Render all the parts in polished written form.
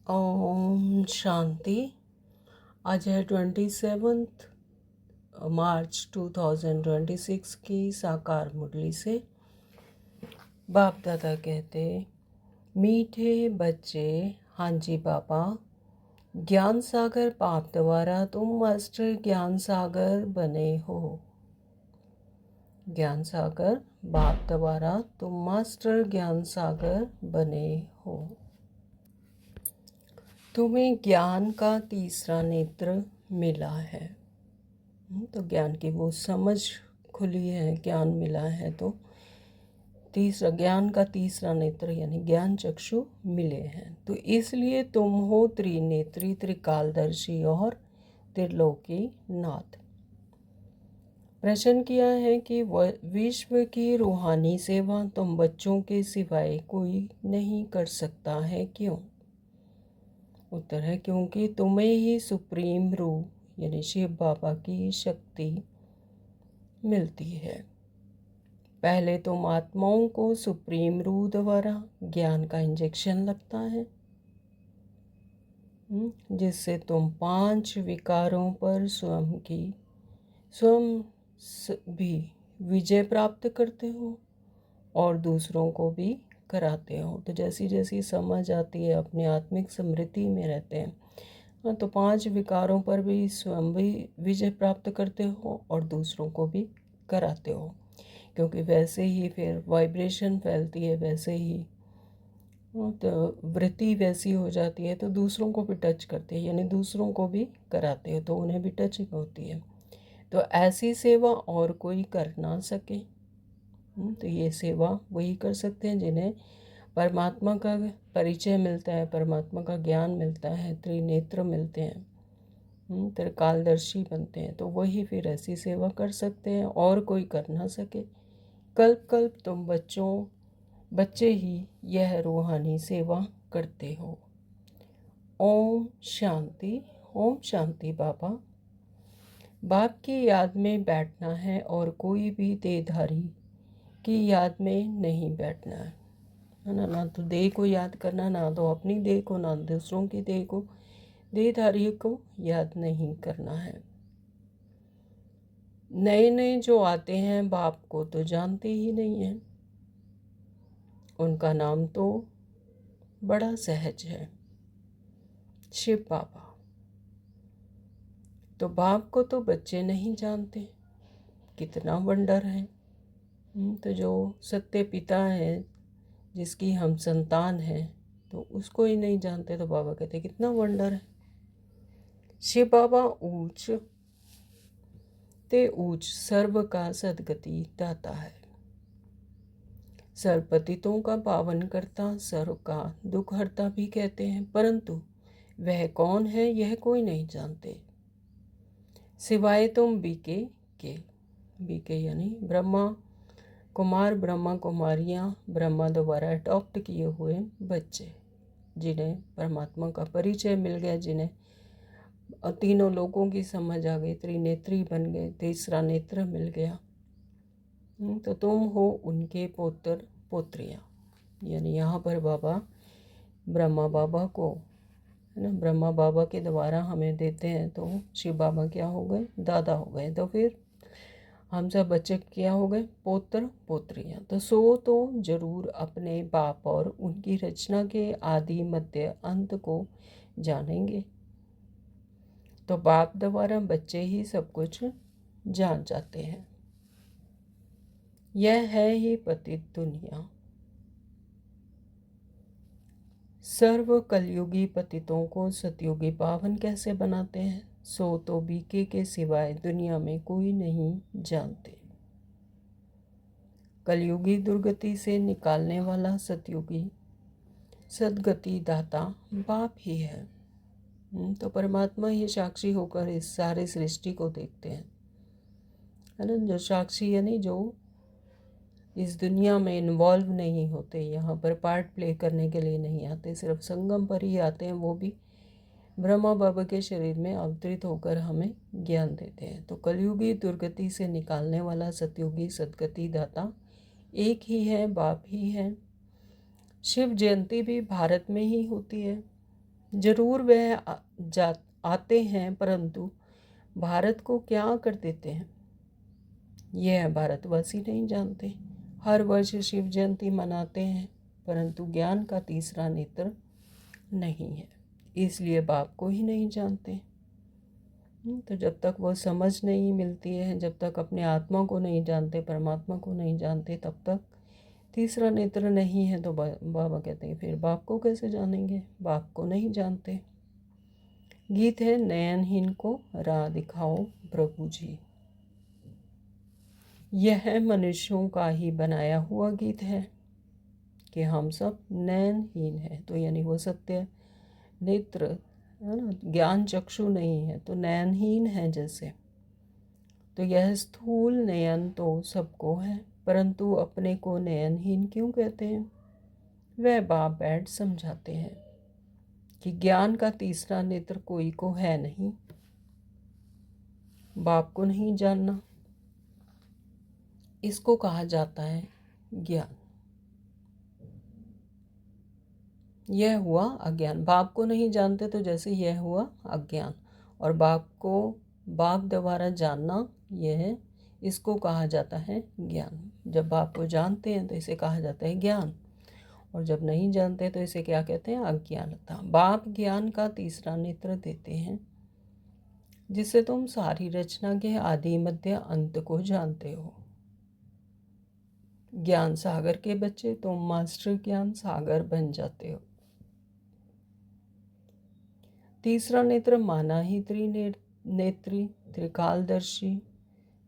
ओम शांति। आज है 27 मार्च 2026 की साकार मुरली से। बाप दादा कहते, मीठे बच्चे, हाँ जी पापा, ज्ञान सागर बाप द्वारा तुम मास्टर ज्ञान सागर बने हो। ज्ञान सागर बाप द्वारा तुम मास्टर ज्ञान सागर बने हो। तुम्हें ज्ञान का तीसरा नेत्र मिला है। तो ज्ञान की वो समझ खुली है, ज्ञान मिला है तो तीसरा ज्ञान का तीसरा नेत्र यानी ज्ञान चक्षु मिले हैं। तो इसलिए तुम हो त्रिनेत्री, त्रिकालदर्शी और त्रिलोकी नाथ। प्रश्न किया है कि विश्व की रूहानी सेवा तुम बच्चों के सिवाय कोई नहीं कर सकता है, क्यों? उत्तर है क्योंकि तुम्हें ही सुप्रीम रूह यानी शिव बाबा की शक्ति मिलती है। पहले तुम आत्माओं को सुप्रीम रूह द्वारा ज्ञान का इंजेक्शन लगता है, जिससे तुम 5 विकारों पर स्वयं भी विजय प्राप्त करते हो और दूसरों को भी कराते हो। तो जैसी जैसी समझ आती है, अपनी आत्मिक समृद्धि में रहते हैं, तो 5 विकारों पर भी स्वयं भी विजय प्राप्त करते हो और दूसरों को भी कराते हो, क्योंकि वैसे ही फिर वाइब्रेशन फैलती है, वैसे ही तो वृत्ति वैसी हो जाती है, तो दूसरों को भी टच करते हैं यानी दूसरों को भी कराते हो, तो उन्हें भी टचिंग होती है। तो ऐसी सेवा और कोई कर ना सके। तो ये सेवा वही कर सकते हैं जिन्हें परमात्मा का परिचय मिलता है, परमात्मा का ज्ञान मिलता है, त्रिनेत्र मिलते हैं, त्रिकालदर्शी बनते हैं, तो वही फिर ऐसी सेवा कर सकते हैं और कोई कर ना सके। कल्प कल्प तुम बच्चे ही यह रूहानी सेवा करते हो। ओम शांति। ओम शांति बाबा। बाप की याद में बैठना है और कोई भी देहधारी की याद में नहीं बैठना है ना। ना तो देह को याद करना, ना तो अपनी देह को, ना दूसरों की देह को, देहधारी को याद नहीं करना है। नए नए जो आते हैं बाप को तो जानते ही नहीं हैं, उनका नाम तो बड़ा सहज है, शिव बाबा। तो बाप को तो बच्चे नहीं जानते, कितना वंडर है। तो जो सत्य पिता है, जिसकी हम संतान हैं, तो उसको ही नहीं जानते, तो बाबा कहते कितना वंडर है। शिव बाबा ऊंच ते ऊंच सर्व का सदगति दाता है, सर्व पतितों का पावन करता, सर्व का दुख हरता भी कहते हैं, परंतु वह कौन है यह कोई नहीं जानते, सिवाय तुम बीके यानी ब्रह्मा कुमार, ब्रह्मा कुमारियाँ, ब्रह्मा द्वारा अडॉप्ट किए हुए बच्चे, जिन्हें परमात्मा का परिचय मिल गया, जिन्हें तीनों लोगों की समझ आ गई, त्रिनेत्री बन गए, तीसरा नेत्र मिल गया। तो तुम हो उनके पुत्र पुत्रियाँ। यानी यहाँ पर बाबा ब्रह्मा बाबा को है ना, ब्रह्मा बाबा के द्वारा हमें देते हैं, तो शिव बाबा क्या हो गए, दादा हो गए। तो फिर हम सब बच्चे क्या हो गए, पुत्र पुत्रियाँ। तो जरूर अपने बाप और उनकी रचना के आदि मध्य अंत को जानेंगे। तो बाप द्वारा बच्चे ही सब कुछ जान जाते हैं। यह है ही पतित दुनिया। सर्व कलयुगी पतितों को सतयुगी पावन कैसे बनाते हैं, सो तो बीके के सिवाय दुनिया में कोई नहीं जानते। कलयुगी दुर्गति से निकालने वाला सतयुगी सदगति दाता बाप ही है। तो परमात्मा ही साक्षी होकर इस सारे सृष्टि को देखते हैं, है ना। जो साक्षी यानी जो इस दुनिया में इन्वॉल्व नहीं होते, यहाँ पर पार्ट प्ले करने के लिए नहीं आते, सिर्फ संगम पर ही आते हैं, वो भी ब्रह्मा बाबा के शरीर में अवतरित होकर हमें ज्ञान देते हैं। तो कलयुगी दुर्गति से निकालने वाला सतयुगी सदगति दाता एक ही है, बाप ही है। शिव जयंती भी भारत में ही होती है, जरूर वह आते हैं, परंतु भारत को क्या कर देते हैं यह भारतवासी नहीं जानते। हर वर्ष शिव जयंती मनाते हैं, परंतु ज्ञान का तीसरा नेत्र नहीं है, इसलिए बाप को ही नहीं जानते। तो जब तक वो समझ नहीं मिलती है, जब तक अपने आत्मा को नहीं जानते, परमात्मा को नहीं जानते, तब तक तीसरा नेत्र नहीं है। तो बाबा कहते हैं फिर बाप को कैसे जानेंगे, बाप को नहीं जानते। गीत है नयनहीन को राह दिखाओ प्रभु जी। यह मनुष्यों का ही बनाया हुआ गीत है कि हम सब नयनहीन हैं। तो यानी वो सत्य नेत्र है ना, ज्ञान चक्षु नहीं है तो नयनहीन है जैसे। तो यह स्थूल नयन तो सबको है, परंतु अपने को नयनहीन क्यों कहते हैं? वह बाप बैठ समझाते हैं कि ज्ञान का तीसरा नेत्र कोई को है नहीं। बाप को नहीं जानना, इसको कहा जाता है ज्ञान। यह हुआ अज्ञान। बाप को नहीं जानते तो जैसे यह हुआ अज्ञान, और बाप को बाप द्वारा जानना, यह इसको कहा जाता है ज्ञान। जब बाप को जानते हैं तो इसे कहा जाता है ज्ञान, और जब नहीं जानते तो इसे क्या कहते हैं? अज्ञानता। बाप ज्ञान का तीसरा नेत्र देते हैं, जिससे तुम सारी रचना के आदि मध्य अंत को जानते हो। ज्ञान सागर के बच्चे तुम मास्टर ज्ञान सागर बन जाते हो। तीसरा नेत्र माना ही त्रिनेत्री, त्रिकालदर्शी,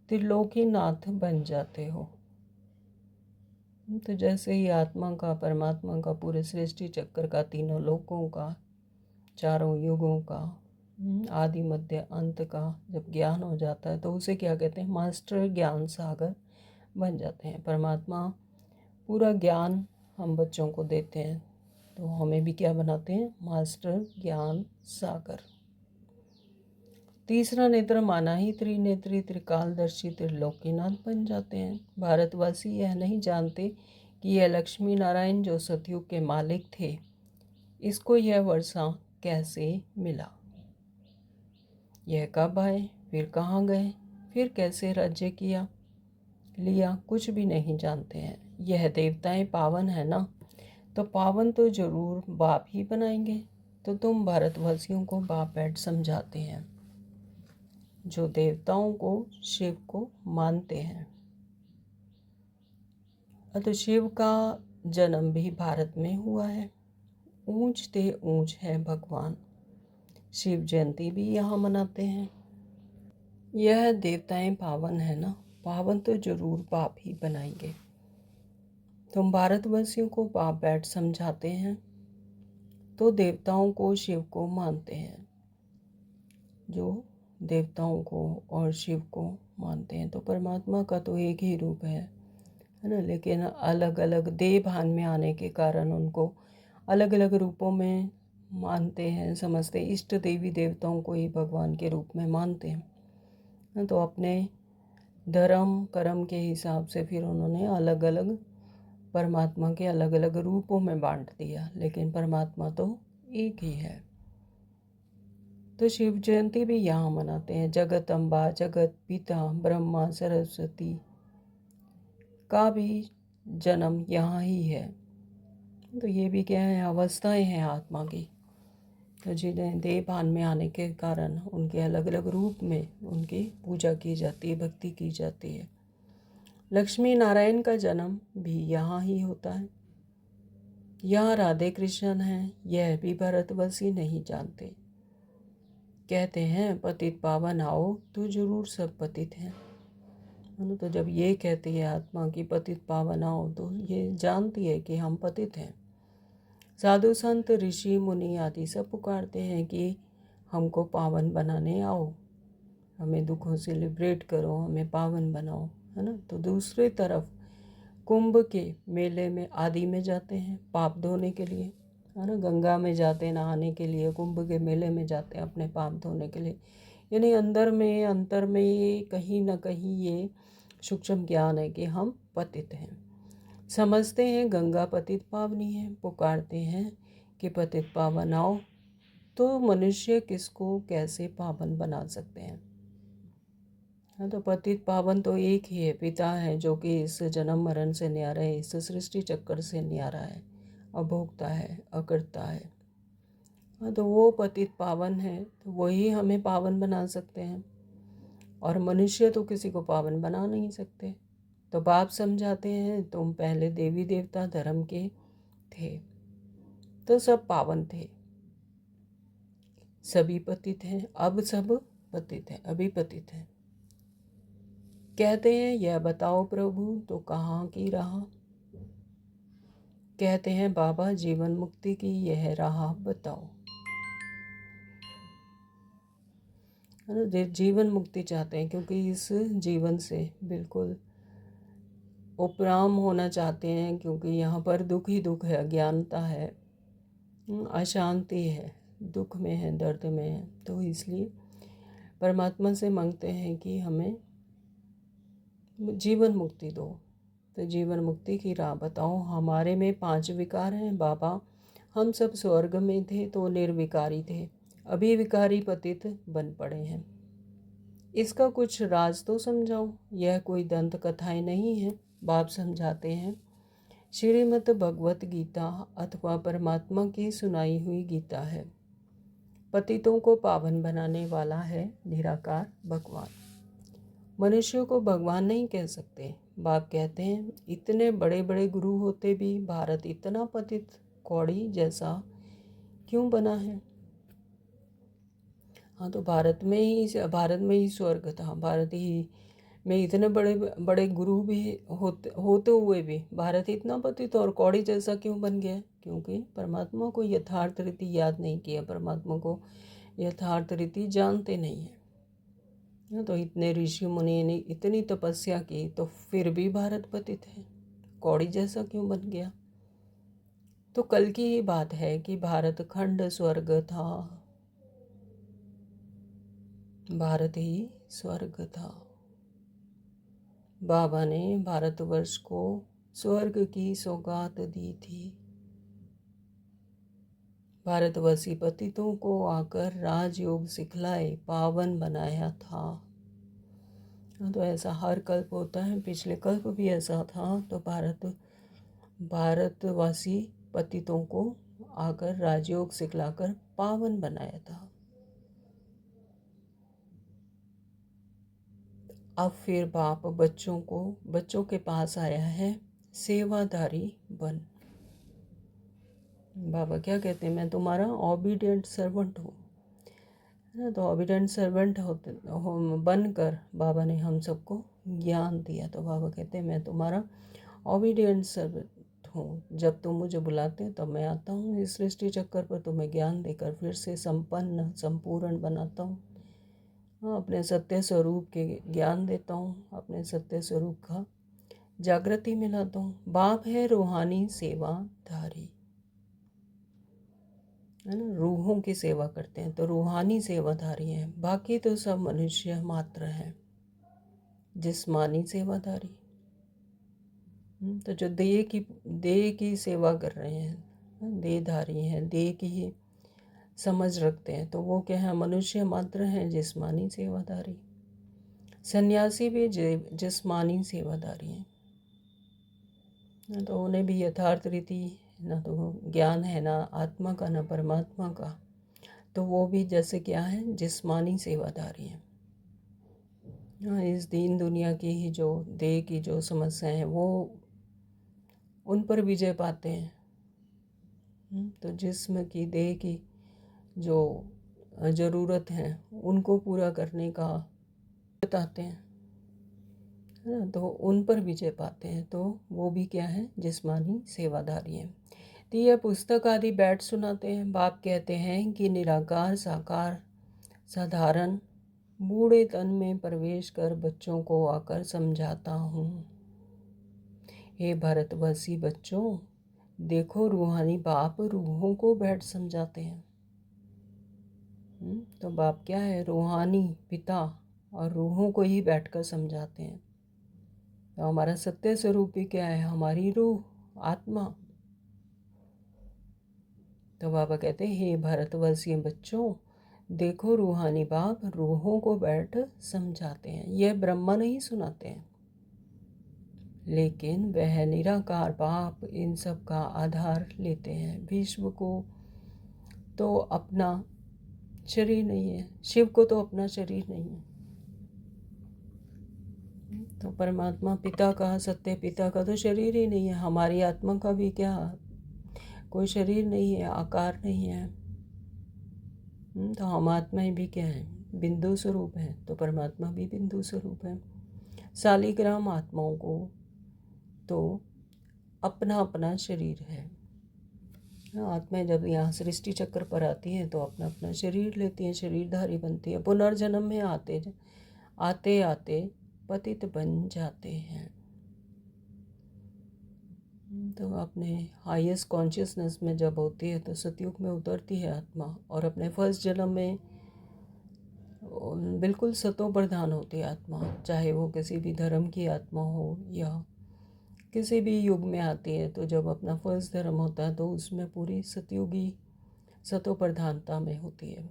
त्रिलोकीनाथ बन जाते हो। तो जैसे ही आत्मा का, परमात्मा का, पूरे सृष्टि चक्र का, तीनों लोकों का, चारों युगों का, आदि मध्य अंत का जब ज्ञान हो जाता है तो उसे क्या कहते हैं? मास्टर ज्ञान सागर बन जाते हैं। परमात्मा पूरा ज्ञान हम बच्चों को देते हैं, तो हमें भी क्या बनाते हैं? मास्टर ज्ञान सागर। तीसरा नेत्र माना ही त्रिनेत्री, त्रिकालदर्शी, त्रिलोकीनाथ बन जाते हैं। भारतवासी यह नहीं जानते कि यह लक्ष्मी नारायण जो सतयुग के मालिक थे, इसको यह वर्षा कैसे मिला, यह कब आए, फिर कहाँ गए, फिर कैसे राज्य किया लिया, कुछ भी नहीं जानते हैं। यह देवताएं पावन है ना, तो पावन तो जरूर बाप ही बनाएंगे। तो तुम भारतवासियों को बाप बैठ समझाते हैं, जो देवताओं को, शिव को मानते हैं। तो शिव का जन्म भी भारत में हुआ है। ऊंच ते ऊंच है भगवान, शिव जयंती भी यहाँ मनाते हैं। यह देवताएं पावन है ना, पावन तो जरूर बाप ही बनाएंगे। तुम भारतवासियों को बाप बैठ समझाते हैं, तो देवताओं को, शिव को मानते हैं। जो देवताओं को और शिव को मानते हैं, तो परमात्मा का तो एक ही रूप है ना, लेकिन अलग अलग देह भान में आने के कारण उनको अलग अलग रूपों में मानते हैं, समझते। इष्ट देवी देवताओं को ही भगवान के रूप में मानते हैं। तो अपने धर्म कर्म के हिसाब से फिर उन्होंने अलग अलग परमात्मा के अलग अलग रूपों में बांट दिया, लेकिन परमात्मा तो एक ही है। तो शिव जयंती भी यहाँ मनाते हैं। जगत अम्बा, जगत पिता ब्रह्मा सरस्वती का भी जन्म यहाँ ही है। तो ये भी क्या है? अवस्थाएं हैं आत्मा की, तो जिन्हें देह भान में आने के कारण उनके अलग अलग रूप में उनकी पूजा की जाती है, भक्ति की जाती है। लक्ष्मी नारायण का जन्म भी यहाँ ही होता है। यहाँ राधे कृष्ण हैं, यह भी भारतवासी नहीं जानते। कहते हैं पतित पावन आओ, तो जरूर सब पतित हैं। तो जब ये कहती है आत्मा की पतित पावन आओ, तो ये जानती है कि हम पतित हैं। साधु संत ऋषि मुनि आदि सब पुकारते हैं कि हमको पावन बनाने आओ, हमें दुखों से लिबरेट करो, हमें पावन बनाओ, है ना। तो दूसरी तरफ कुंभ के मेले में आदि में जाते हैं पाप धोने के लिए, है ना। गंगा में जाते हैं नहाने के लिए, कुंभ के मेले में जाते हैं अपने पाप धोने के लिए। यानी अंतर में ये कहीं ना कहीं ये सूक्ष्म ज्ञान है कि हम पतित हैं। समझते हैं गंगा पतित पावनी है, पुकारते हैं कि पतित पावन आओ, तो मनुष्य किसको कैसे पावन बना सकते हैं? हाँ, तो पतित पावन तो एक ही है, पिता है, जो कि इस जन्म मरण से न्यारा है, इस सृष्टि चक्कर से न्यारा है, अभोक्ता है, अकर्ता है। हाँ, तो वो पतित पावन है, तो वही हमें पावन बना सकते हैं। और मनुष्य तो किसी को पावन बना नहीं सकते। तो बाप समझाते हैं, तुम पहले देवी देवता धर्म के थे तो सब पावन थे, सभी पतित हैं, अब सब पतित हैं, अभी पतित हैं। कहते हैं यह बताओ प्रभु तो कहाँ की राह। कहते हैं बाबा जीवन मुक्ति की यह राह बताओ। है ना, जीवन मुक्ति चाहते हैं, क्योंकि इस जीवन से बिल्कुल उपराम होना चाहते हैं, क्योंकि यहाँ पर दुख ही दुख है, अज्ञानता है, अशांति है, दुख में है, दर्द में है। तो इसलिए परमात्मा से मांगते हैं कि हमें जीवन मुक्ति दो। तो जीवन मुक्ति की राह बताओ। हमारे में 5 विकार हैं बाबा, हम सब स्वर्ग में थे तो निर्विकारी थे, अभी विकारी पतित बन पड़े हैं। इसका कुछ राज तो समझाओ, यह कोई दंत कथाएं नहीं है। बाप समझाते हैं श्रीमद् भगवत गीता अथवा परमात्मा की सुनाई हुई गीता है। पतितों को पावन बनाने वाला है निराकार भगवान। मनुष्यों को भगवान नहीं कह सकते। बाप कहते हैं इतने बड़े बड़े गुरु होते भी भारत इतना पतित कौड़ी जैसा क्यों बना है? हाँ, तो भारत में ही स्वर्ग था। भारत ही में इतने बड़े बड़े गुरु भी होते हुए भी भारत इतना पतित और कौड़ी जैसा क्यों बन गया? क्योंकि परमात्मा को यथार्थ रीति याद नहीं किया, परमात्मा को यथार्थ रीति जानते नहीं है। तो इतने ऋषि मुनि ने इतनी तपस्या की तो फिर भी भारत पतित है, कौड़ी जैसा क्यों बन गया? तो कल की ही बात है कि भारत खंड स्वर्ग था, भारत ही स्वर्ग था। बाबा ने भारतवर्ष को स्वर्ग की सौगात दी थी। भारतवासी पतितों को आकर राजयोग सिखलाए, पावन बनाया था। तो ऐसा हर कल्प होता है, पिछले कल्प भी ऐसा था। तो भारतवासी पतितों को आकर राजयोग सिखलाकर पावन बनाया था। अब फिर बाप बच्चों के पास आया है, सेवादारी बन। बाबा क्या कहते हैं, मैं तुम्हारा ओबीडियंट सर्वेंट हूँ ना। तो ओबीडियंट सर्वेंट बनकर बाबा ने हम सबको ज्ञान दिया। तो बाबा कहते हैं मैं तुम्हारा ओबीडियंट सर्वेंट हूँ, जब तुम मुझे बुलाते हो तब मैं आता हूँ इस सृष्टि चक्कर पर, तुम्हें ज्ञान देकर फिर से संपूर्ण बनाता हूँ। हाँ, अपने सत्य स्वरूप के ज्ञान देता हूँ, अपने सत्य स्वरूप का जागृति में लाता हूँ। बाप है रूहानी सेवाधारी, है ना, रूहों की सेवा करते हैं तो रूहानी सेवाधारी हैं। बाकी तो सब मनुष्य मात्र हैं, जिस्मानी सेवाधारी। तो जो देह की सेवा कर रहे हैं, देहधारी हैं, देह की ही समझ रखते हैं, तो वो क्या है, मनुष्य मात्र हैं, जिस्मानी सेवाधारी। सन्यासी भी जिस्मानी सेवाधारी हैं। तो उन्हें भी यथार्थ रीति ना तो ज्ञान है, ना आत्मा का, ना परमात्मा का। तो वो भी जैसे क्या है, जिस्मानी सेवादारी हैं। हाँ, इस दीन दुनिया की ही जो देह की जो समस्याएं हैं वो उन पर विजय पाते हैं। तो जिस्म की, देह की जो ज़रूरत है उनको पूरा करने का बताते हैं, है ना, तो उन पर विजय पाते हैं। तो वो भी क्या है, जिस्मानी सेवादारी हैं। तो यह पुस्तक आदि बैठ सुनाते हैं। बाप कहते हैं कि निराकार साकार साधारण बूढ़े तन में प्रवेश कर बच्चों को आकर समझाता हूँ। हे भारतवासी बच्चों, देखो रूहानी बाप रूहों को बैठ समझाते हैं। तो बाप क्या है, रूहानी पिता, और रूहों को ही बैठकर समझाते हैं। तो हमारा सत्य स्वरूप भी क्या है, हमारी रूह, आत्मा। तो बाबा कहते हैं, हे भारतवासी बच्चों, देखो रूहानी बाप रूहों को बैठ समझाते हैं। यह ब्रह्मा नहीं सुनाते हैं, लेकिन वह निराकार बाप इन सब का आधार लेते हैं। विश्व को तो अपना शरीर नहीं है, शिव को तो अपना शरीर नहीं है। तो परमात्मा पिता का, सत्य पिता का तो शरीर ही नहीं है। हमारी आत्मा का भी क्या कोई शरीर नहीं है, आकार नहीं है। तो हम आत्माएं भी क्या है, बिंदु स्वरूप है। तो परमात्मा भी बिंदु स्वरूप है। शालिग्राम आत्माओं को तो अपना अपना शरीर है। आत्माएं जब यहाँ सृष्टि चक्र पर आती हैं तो अपना अपना शरीर लेती हैं, शरीरधारी बनती है। पुनर्जन्म में आते आते आते पतित बन जाते हैं। तो अपने हाईएस्ट कॉन्शियसनेस में जब होती है तो सतयुग में उतरती है आत्मा, और अपने फर्स्ट जन्म में बिल्कुल सतो प्रधान होती है आत्मा। चाहे वो किसी भी धर्म की आत्मा हो या किसी भी युग में आती है, तो जब अपना फर्स्ट धर्म होता है तो उसमें पूरी सतयुगी सतो प्रधानता में होती है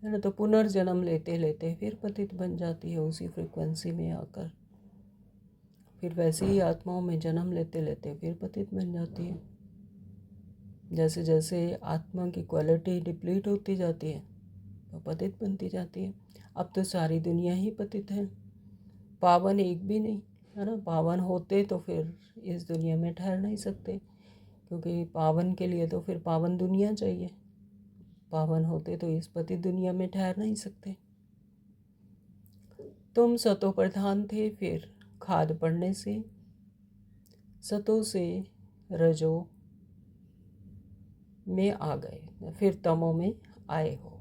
ना। तो पुनर्जन्म लेते लेते फिर पतित बन जाती है उसी फ्रिक्वेंसी में आकर। फिर वैसे ही आत्माओं में जन्म लेते लेते फिर पतित बन जाती है। जैसे जैसे आत्मा की क्वालिटी डिप्लीट होती जाती है तो पतित बनती जाती है। अब तो सारी दुनिया ही पतित है, पावन एक भी नहीं है ना। पावन होते तो फिर इस दुनिया में ठहर नहीं सकते, क्योंकि पावन के लिए तो फिर पावन दुनिया चाहिए। पावन होते तो इस पतित दुनिया में ठहर नहीं सकते। तुम सतो प्रधान थे, फिर खाद पड़ने से सतो से रजो में आ गए, फिर तमो में आए हो।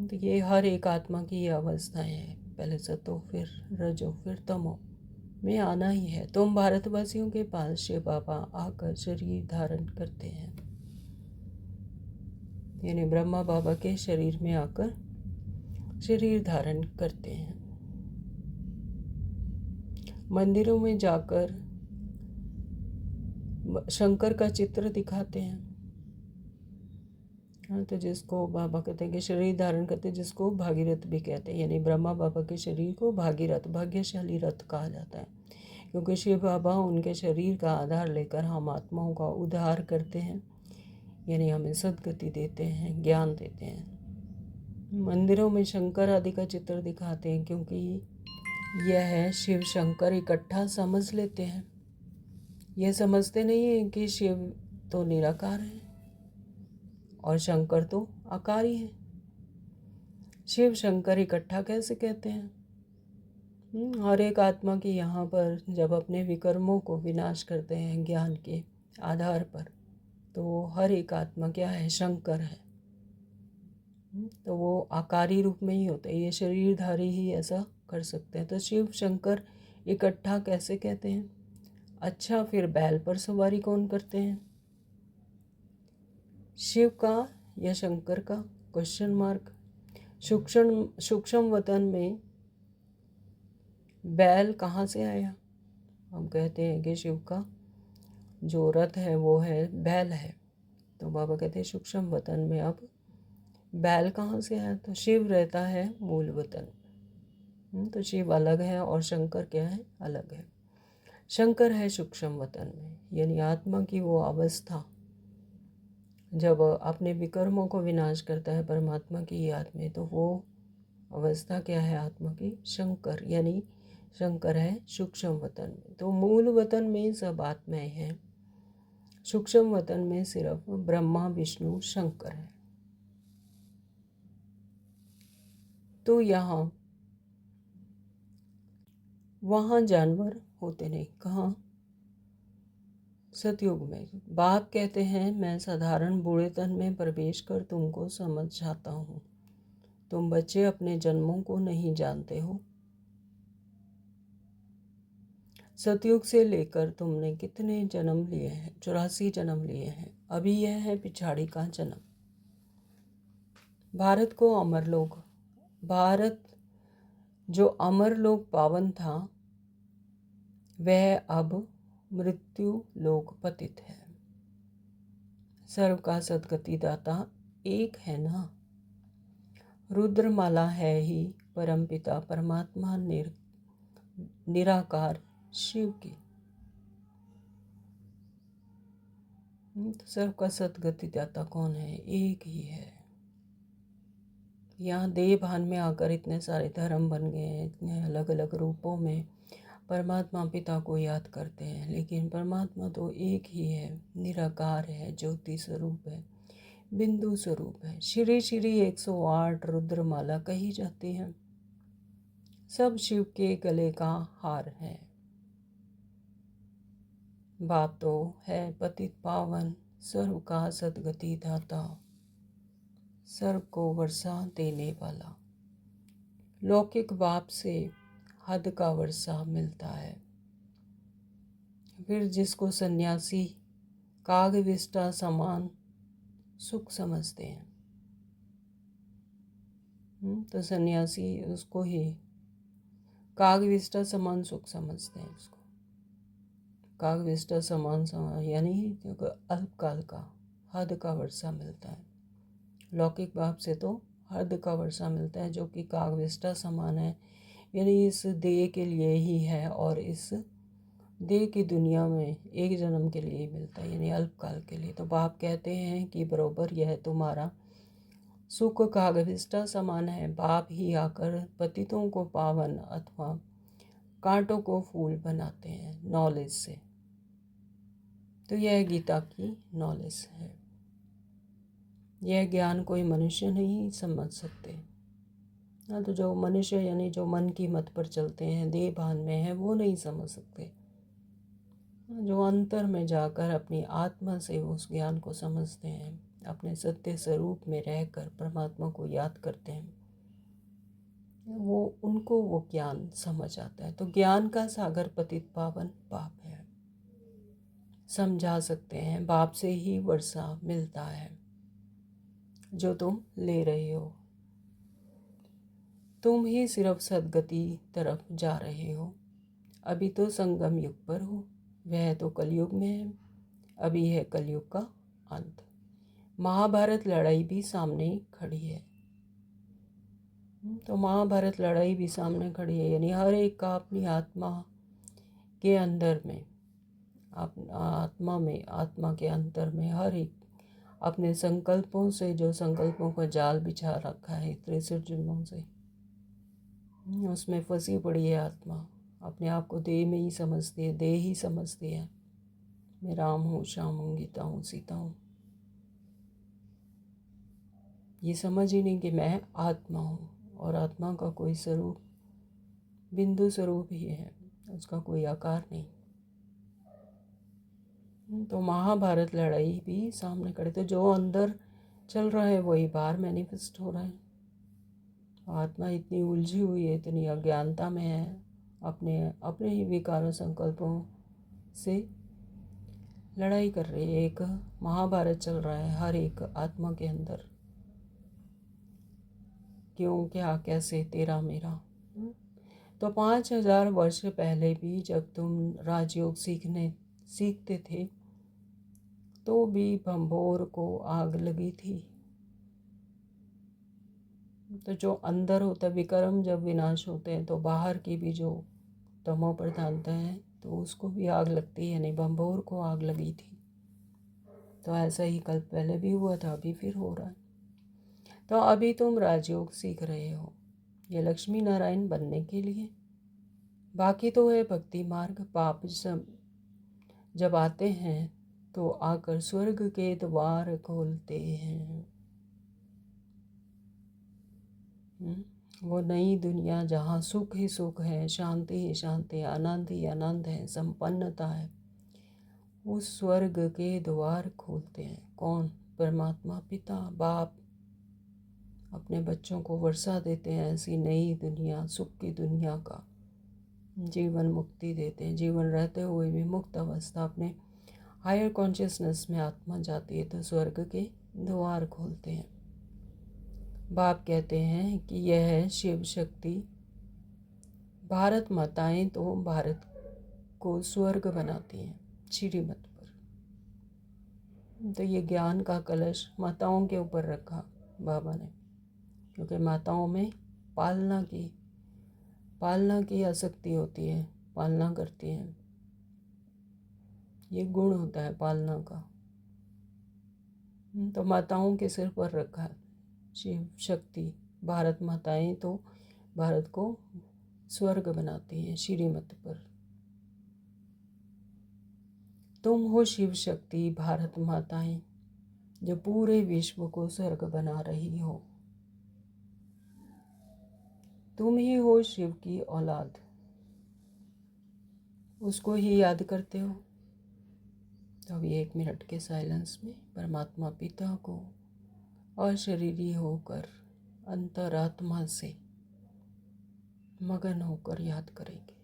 तो ये हर एक आत्मा की ये अवस्थाएं हैं, पहले सतो फिर रजो फिर तमो में आना ही है। तुम भारतवासियों के पास शिव बाबा आकर शरीर धारण करते हैं, यानी ब्रह्मा बाबा के शरीर में आकर शरीर धारण करते हैं। मंदिरों में जाकर शंकर का चित्र दिखाते हैं। हाँ, तो जिसको बाबा कहते हैं कि शरीर धारण करते, जिसको भागीरथ भी कहते हैं, यानी ब्रह्मा बाबा के शरीर को भागीरथ, भाग्यशाली रथ कहा जाता है। क्योंकि शिव बाबा उनके शरीर का आधार लेकर हम आत्माओं का उद्धार करते हैं, यानी हमें सद्गति देते हैं, ज्ञान देते हैं। मंदिरों में शंकर आदि का चित्र दिखाते हैं, क्योंकि यह है शिव शंकर इकट्ठा समझ लेते हैं। यह समझते नहीं हैं कि शिव तो निराकार है और शंकर तो आकारी है। शिव शंकर इकट्ठा कैसे कहते हैं? हर एक आत्मा की यहाँ पर जब अपने विकर्मों को विनाश करते हैं ज्ञान के आधार पर, तो हर एक आत्मा क्या है, शंकर है। तो वो आकारी रूप में ही होते हैं, ये शरीरधारी ही ऐसा कर सकते हैं। तो शिव शंकर इकट्ठा कैसे कहते हैं? अच्छा, फिर बैल पर सवारी कौन करते हैं, शिव का या शंकर का? Question mark. सूक्ष्म वतन में बैल कहाँ से आया? हम कहते हैं कि शिव का जो रथ है वो है बैल है। तो बाबा कहते हैं सूक्ष्म वतन में अब बैल कहाँ से आया? तो शिव रहता है मूल वतन। तो शिव अलग है और शंकर क्या है, अलग है। शंकर है सूक्ष्म वतन में, यानी आत्मा की वो अवस्था जब अपने विकर्मों को विनाश करता है परमात्मा की याद में, तो वो अवस्था क्या है आत्मा की? शंकर, यानी शंकर है सूक्ष्म वतन में। तो मूल वतन में सब आत्माएं हैं, सूक्ष्म वतन में सिर्फ ब्रह्मा विष्णु शंकर है। तो यहाँ वहाँ जानवर होते नहीं। कहाँ? सतयुग में। बाप कहते हैं, मैं साधारण बूढ़े तन में प्रवेश कर तुमको समझाता हूँ। तुम बच्चे अपने जन्मों को नहीं जानते हो। सतयुग से लेकर तुमने कितने जन्म लिए हैं? 84 जन्म लिए हैं। अभी यह है पिछाड़ी का जन्म। भारत को अमरलोक, भारत जो अमरलोक पावन था, वह अब मृत्यु लोक पतित है। सर्व का सद्गति दाता एक है ना। रुद्रमाला है ही परमपिता परमात्मा निराकार शिव की। तो सर्व का सद्गति दाता कौन है? एक ही है। यहाँ देह भान में आकर इतने सारे धर्म बन गए हैं, इतने अलग अलग रूपों में परमात्मा पिता को याद करते हैं, लेकिन परमात्मा तो एक ही है, निराकार है, ज्योति स्वरूप है, बिंदु स्वरूप है। श्री श्री 108 रुद्रमाला कही जाती है, सब शिव के गले का हार है। बाप तो है पतित पावन, सर्व का सद्गति दाता, सर्व को वर्षा देने वाला। लौकिक बाप से हद का वर्षा मिलता है। फिर जिसको सन्यासी कागविष्टा समान सुख समझते हैं, तो सन्यासी उसको ही कागविष्टा समान सुख समझते हैं। उसको कागविष्टा समान यानी अल्पकाल का हद का वर्षा मिलता है। लौकिक बाप से तो हद का वर्षा मिलता है, जो कि कागविष्टा समान है, यानी इस देह के लिए ही है और इस देह की दुनिया में एक जन्म के लिए ही मिलता है, यानी अल्पकाल के लिए। तो बाप कहते हैं कि बरोबर यह तुम्हारा सुख कागविष्टा समान है। बाप ही आकर पतितों को पावन अथवा कांटों को फूल बनाते हैं नॉलेज से। तो यह गीता की नॉलेज है। यह ज्ञान कोई मनुष्य नहीं समझ सकते। हाँ, तो जो मनुष्य यानी जो मन की मत पर चलते हैं, देह भान में है, वो नहीं समझ सकते। जो अंतर में जाकर अपनी आत्मा से उस ज्ञान को समझते हैं, अपने सत्य स्वरूप में रहकर परमात्मा को याद करते हैं, वो उनको वो ज्ञान समझ आता है। तो ज्ञान का सागर पतित पावन बाप है। समझा सकते हैं, बाप से ही वर्षा मिलता है जो तुम ले रहे हो। तुम ही सिर्फ सद्गति तरफ जा रहे हो। अभी तो संगम युग पर हो, वह तो कलयुग में है। अभी है कलयुग का अंत। महाभारत लड़ाई भी सामने खड़ी है। तो महाभारत लड़ाई भी सामने खड़ी है, यानी हर एक का अपनी आत्मा के अंदर में, आत्मा के अंतर में हर एक अपने संकल्पों से, जो संकल्पों का जाल बिछा रखा है 63 जन्मों से, उसमें फंसी पड़ी है आत्मा। अपने आप को देह में ही समझती है, देह ही समझती है। मैं राम हूँ, श्याम हूँ, गीता हूँ, सीता हूँ। ये समझ ही नहीं कि मैं आत्मा हूँ, और आत्मा का कोई स्वरूप बिंदु स्वरूप ही है, उसका कोई आकार नहीं। तो महाभारत लड़ाई भी सामने खड़े, तो जो अंदर चल रहा है वही बाहर मैनिफेस्ट हो रहा है। आत्मा इतनी उलझी हुई है, इतनी अज्ञानता में है, अपने ही विकारों संकल्पों से लड़ाई कर रही है। एक महाभारत चल रहा है हर एक आत्मा के अंदर, क्यों, क्या, कैसे, तेरा मेरा। तो 5000 वर्ष पहले भी जब तुम राजयोग सीखते थे, तो भी भंभोर को आग लगी थी। तो जो अंदर होता, विक्रम जब विनाश होते हैं, तो बाहर की भी जो तमो प्रधानता है, तो उसको भी आग लगती है, यानी भंभोर को आग लगी थी। तो ऐसा ही कल पहले भी हुआ था, अभी फिर हो रहा है। तो अभी तुम राजयोग सीख रहे हो, ये लक्ष्मी नारायण बनने के लिए। बाकी तो है भक्ति मार्ग। पाप जब आते हैं तो आकर स्वर्ग के द्वार खोलते हैं। वो नई दुनिया जहाँ सुख ही सुख है, शांति ही शांति, आनंद ही आनंद है, संपन्नता है, उस स्वर्ग के द्वार खोलते हैं। कौन? परमात्मा पिता बाप अपने बच्चों को वर्षा देते हैं, ऐसी नई दुनिया, सुख की दुनिया का जीवन मुक्ति देते हैं। जीवन रहते हुए भी मुक्त अवस्था, अपने हायर कॉन्शियसनेस में आत्मा जाती है, तो स्वर्ग के द्वार खोलते हैं। बाप कहते हैं कि यह है शिव शक्ति। भारत माताएं तो भारत को स्वर्ग बनाती हैं श्रीमत पर। तो ये ज्ञान का कलश माताओं के ऊपर रखा बाबा ने, क्योंकि माताओं में पालना की आसक्ति होती है, पालना करती हैं। ये गुण होता है पालना का। तो माताओं के सिर पर रखा है शिव शक्ति। भारत माताएं तो भारत को स्वर्ग बनाती हैं श्रीमत पर। तुम हो शिव शक्ति भारत माताएं, जो पूरे विश्व को स्वर्ग बना रही हो। तुम ही हो शिव की औलाद, उसको ही याद करते हो। तो अभी 1 मिनट के साइलेंस में परमात्मा पिता को अशरीरी होकर अंतरात्मा से मगन होकर याद करेंगे।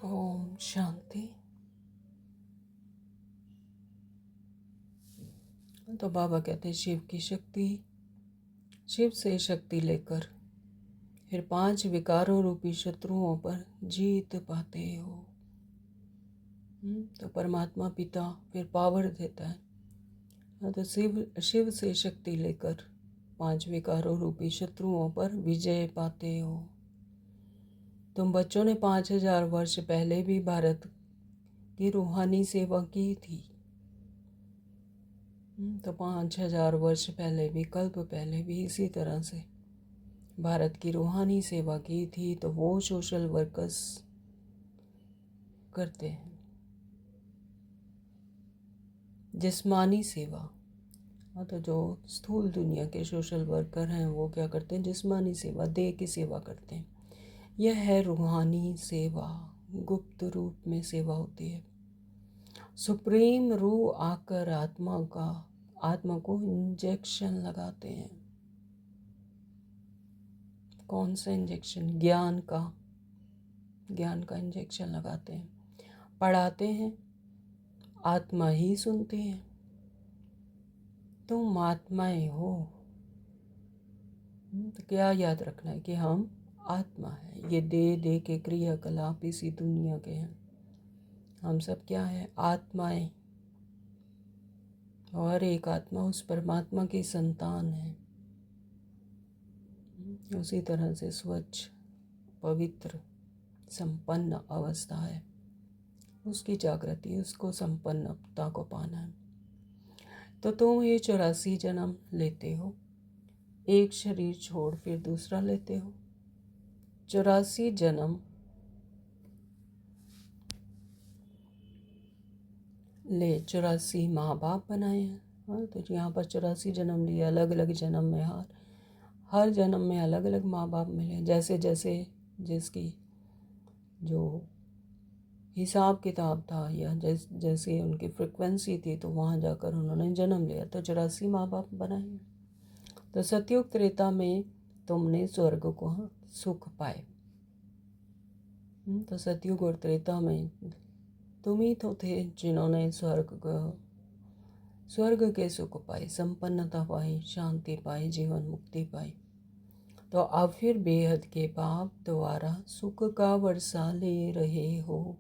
ओम शांति। तो बाबा कहते हैं शिव की शक्ति, शिव से शक्ति लेकर फिर 5 विकारों रूपी शत्रुओं पर जीत पाते हो। तो परमात्मा पिता फिर पावर देता है। तो शिव से शक्ति लेकर 5 विकारों रूपी शत्रुओं पर विजय पाते हो। तुम बच्चों ने 5000 वर्ष पहले भी भारत की रूहानी सेवा की थी। तो 5000 वर्ष पहले भी, कल्प पहले भी इसी तरह से भारत की रूहानी सेवा की थी। तो वो सोशल वर्कर्स करते हैं जिस्मानी सेवा। तो जो स्थूल दुनिया के सोशल वर्कर हैं वो क्या करते हैं, जिस्मानी सेवा, देह की सेवा करते हैं। यह है रूहानी सेवा, गुप्त रूप में सेवा होती है। सुप्रीम रूह आकर आत्मा को इंजेक्शन लगाते हैं। कौन सा इंजेक्शन? ज्ञान का इंजेक्शन लगाते हैं। पढ़ाते हैं, आत्मा ही सुनती है। तुम आत्माएं हो। तो क्या याद रखना है कि हम आत्मा है। ये देह के क्रियाकलाप इसी दुनिया के हैं। हम सब क्या है? आत्माएं। और एक आत्मा उस परमात्मा की संतान है। उसी तरह से स्वच्छ, पवित्र, संपन्न अवस्था है, उसकी जागृति, उसको संपन्नता को पाना है। तो तुम ये 84 जन्म लेते हो, एक शरीर छोड़ फिर दूसरा लेते हो। 84 जन्म ले 84 माँ बाप बनाए हैं। हाँ, तो यहाँ पर 84 जन्म लिए, अलग अलग जन्म में हर जन्म में अलग अलग माँ बाप मिले। जैसे जैसे जिसकी जो हिसाब किताब था या जैसे उनकी फ्रिक्वेंसी थी, तो वहाँ जाकर उन्होंने जन्म लिया। तो 84 माँ बाप बनाए। तो सतयुग त्रेता में तुमने स्वर्ग को सुख पाए। तो सतयुग और त्रेता में तुम ही तो थे जिन्होंने स्वर्ग के सुख पाए, संपन्नता पाई, शांति पाई, जीवन मुक्ति पाई। तो अब फिर बेहद के बाप द्वारा सुख का वर्षा ले रहे हो।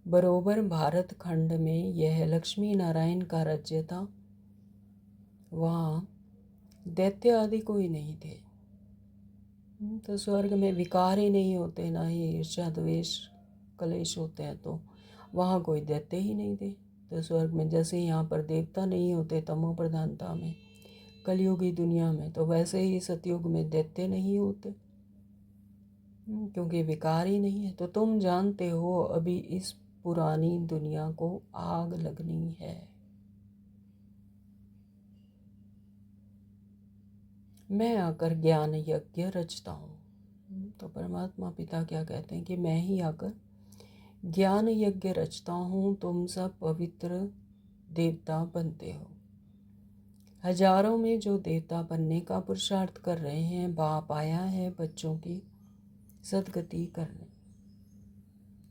बरोबर भारत खंड में यह लक्ष्मी नारायण का राज्य था। वहाँ दैत्य आदि कोई नहीं थे। तो स्वर्ग में विकार ही नहीं होते, ना ही ईर्ष्या द्वेष कलेश होते हैं, तो वहाँ कोई दैत्य ही नहीं थे। तो स्वर्ग में जैसे यहाँ पर देवता नहीं होते तमो प्रधानता में, कलयुगी दुनिया में, तो वैसे ही सतयुग में दैत्य नहीं होते, क्योंकि विकार ही नहीं है। तो तुम जानते हो अभी इस पुरानी दुनिया को आग लगनी है। मैं आकर ज्ञान यज्ञ रचता हूँ। तो परमात्मा पिता क्या कहते हैं कि मैं ही आकर ज्ञान यज्ञ रचता हूँ, तुम सब पवित्र देवता बनते हो। हजारों में जो देवता बनने का पुरुषार्थ कर रहे हैं, बाप आया है बच्चों की सदगति करने।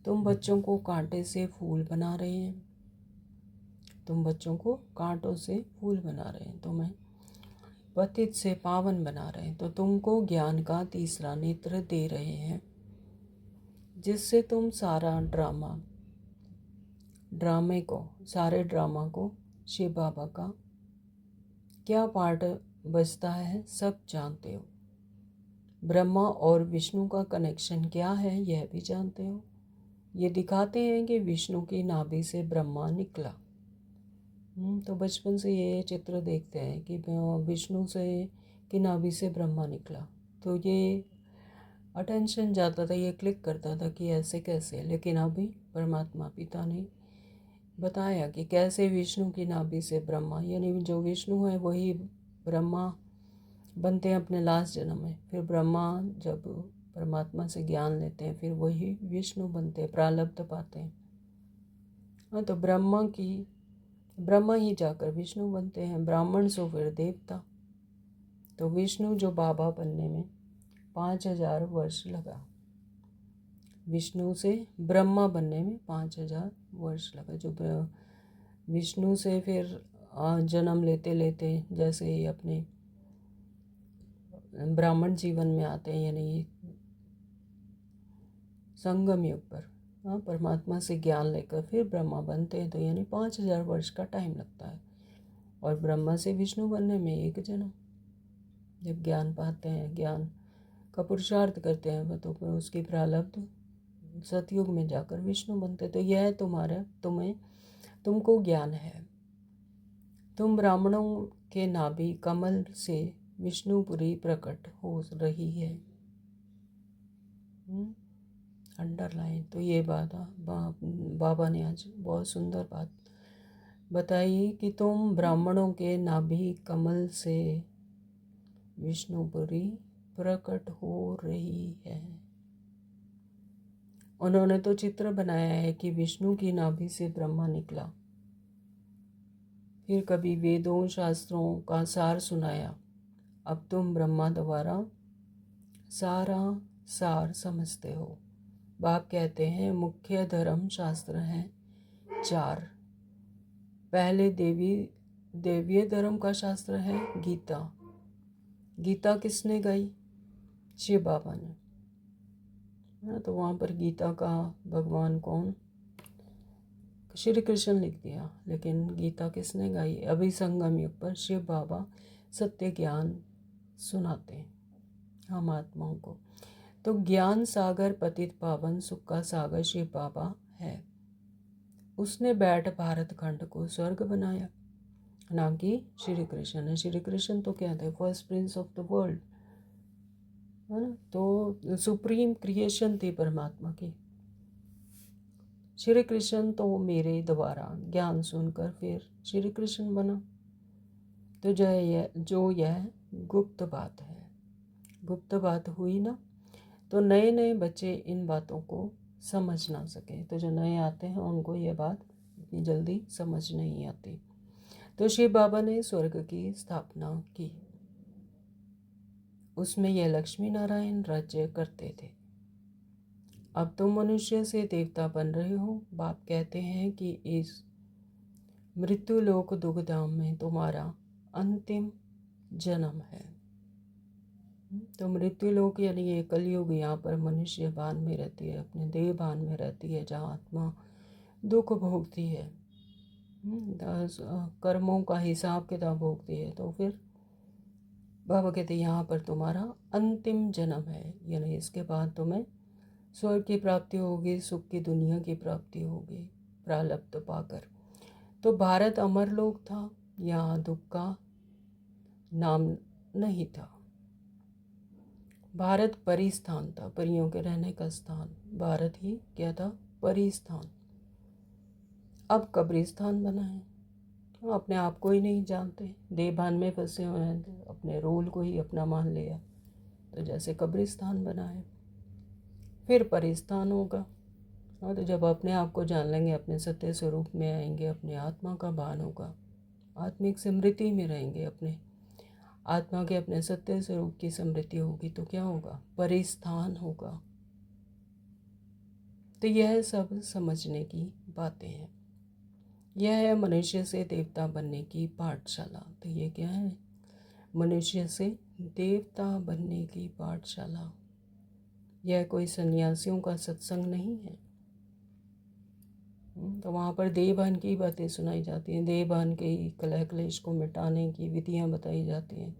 तुम बच्चों को कांटे से फूल बना रहे हैं, तुम बच्चों को कांटों से फूल बना रहे हैं, तुम्हें पतित से पावन बना रहे हैं। तो तुमको ज्ञान का तीसरा नेत्र दे रहे हैं, जिससे तुम सारे ड्रामा को शिव बाबा का क्या पार्ट बजता है सब जानते हो। ब्रह्मा और विष्णु का कनेक्शन क्या है यह भी जानते हो। ये दिखाते हैं कि विष्णु की नाभि से ब्रह्मा निकला। तो बचपन से ये चित्र देखते हैं कि विष्णु से की नाभि से ब्रह्मा निकला, तो ये अटेंशन जाता था, ये क्लिक करता था कि ऐसे कैसे। लेकिन अभी परमात्मा पिता ने बताया कि कैसे विष्णु की नाभि से ब्रह्मा, यानी जो विष्णु है वही ब्रह्मा बनते हैं अपने लास्ट जन्म में। फिर ब्रह्मा जब परमात्मा से ज्ञान लेते हैं फिर वही विष्णु बनते हैं, प्रारब्ध पाते हैं। हाँ, तो ब्रह्मा ही जाकर विष्णु बनते हैं, ब्राह्मण सो फिर देवता। तो विष्णु जो बाबा बनने में 5000 वर्ष लगा, विष्णु से ब्रह्मा बनने में 5000 वर्ष लगा। जो विष्णु से फिर जन्म लेते लेते जैसे ही अपने ब्राह्मण जीवन में आते हैं, यानी संगम युग पर परमात्मा से ज्ञान लेकर फिर ब्रह्मा बनते हैं, तो यानी 5000 वर्ष का टाइम लगता है। और ब्रह्मा से विष्णु बनने में एक जन्म। जब ज्ञान पाते हैं, ज्ञान का पुरुषार्थ करते हैं, तो फिर उसकी प्रारब्ध सतयुग में जाकर विष्णु बनते। तो यह तुमको ज्ञान है। तुम ब्राह्मणों के नाभि कमल से विष्णुपुरी प्रकट हो रही है। अंडरलाइन। तो ये बात बाबा ने आज बहुत सुंदर बात बताई कि तुम ब्राह्मणों के नाभि कमल से विष्णुपुरी प्रकट हो रही है। उन्होंने तो चित्र बनाया है कि विष्णु की नाभि से ब्रह्मा निकला, फिर कभी वेदों शास्त्रों का सार सुनाया। अब तुम ब्रह्मा द्वारा सारा सार समझते हो। बाप कहते हैं मुख्य धर्म शास्त्र हैं 4। पहले देवीय धर्म का शास्त्र है गीता। गीता किसने गाई? शिव बाबा ने। तो वहाँ पर गीता का भगवान कौन? श्री कृष्ण लिख दिया, लेकिन गीता किसने गाई? अभी संगम युग पर शिव बाबा सत्य ज्ञान सुनाते हैं हम आत्माओं को। तो ज्ञान सागर पतित पावन सुख का सागर शिव बाबा है। उसने बैठ भारत खंड को स्वर्ग बनाया, ना कि श्री कृष्ण ने। श्री कृष्ण तो क्या थे? First Prince of the world, है ना। तो सुप्रीम क्रिएशन थी परमात्मा की। श्री कृष्ण तो मेरे द्वारा ज्ञान सुनकर फिर श्री कृष्ण बना। तो जो यह गुप्त बात है, गुप्त बात हुई ना, तो नए नए बच्चे इन बातों को समझ ना सके। तो जो नए आते हैं उनको ये बात इतनी जल्दी समझ नहीं आती। तो शिव बाबा ने स्वर्ग की स्थापना की, उसमें यह लक्ष्मी नारायण राज्य करते थे। अब तुम मनुष्य से देवता बन रहे हो। बाप कहते हैं कि इस मृत्यु लोक दुखधाम में तुम्हारा अंतिम जन्म है। तो मृत्यु लोक यानी ये कलयुग, यहाँ पर मनुष्य भान में रहती है, अपने देह भान में रहती है, जहाँ आत्मा दुख भोगती है, कर्मों का हिसाब किताब भोगती है। तो फिर बाबा कहते यहाँ पर तुम्हारा अंतिम जन्म है, यानी इसके बाद तुम्हें स्वर्ग की प्राप्ति होगी, सुख की दुनिया की प्राप्ति होगी प्रारब्ध पाकर। तो भारत अमरलोक था, यहाँ दुख का नाम नहीं था। भारत परिस्थान था, परियों के रहने का स्थान। भारत ही क्या था? परिस्थान। अब कब्रिस्तान बना है। वो अपने आप को ही नहीं जानते, देहभान में फंसे हुए हैं, तो अपने रोल को ही अपना मान लिया, तो जैसे कब्रिस्तान बना है। फिर परिस्थान होगा। हाँ, तो जब अपने आप को जान लेंगे, अपने सत्य स्वरूप में आएंगे, अपने आत्मा का भान होगा, आत्मिक स्मृति में रहेंगे, अपने आत्मा के अपने सत्य स्वरूप की स्मृति होगी, तो क्या होगा? परिस्थान होगा। तो यह सब समझने की बातें हैं। यह है मनुष्य से देवता बनने की पाठशाला। तो ये क्या है? मनुष्य से देवता बनने की पाठशाला। यह कोई सन्यासियों का सत्संग नहीं है। तो वहाँ पर देवभान की बातें सुनाई जाती हैं, देवभान के कलह क्लेश को मिटाने की विधियाँ बताई जाती हैं।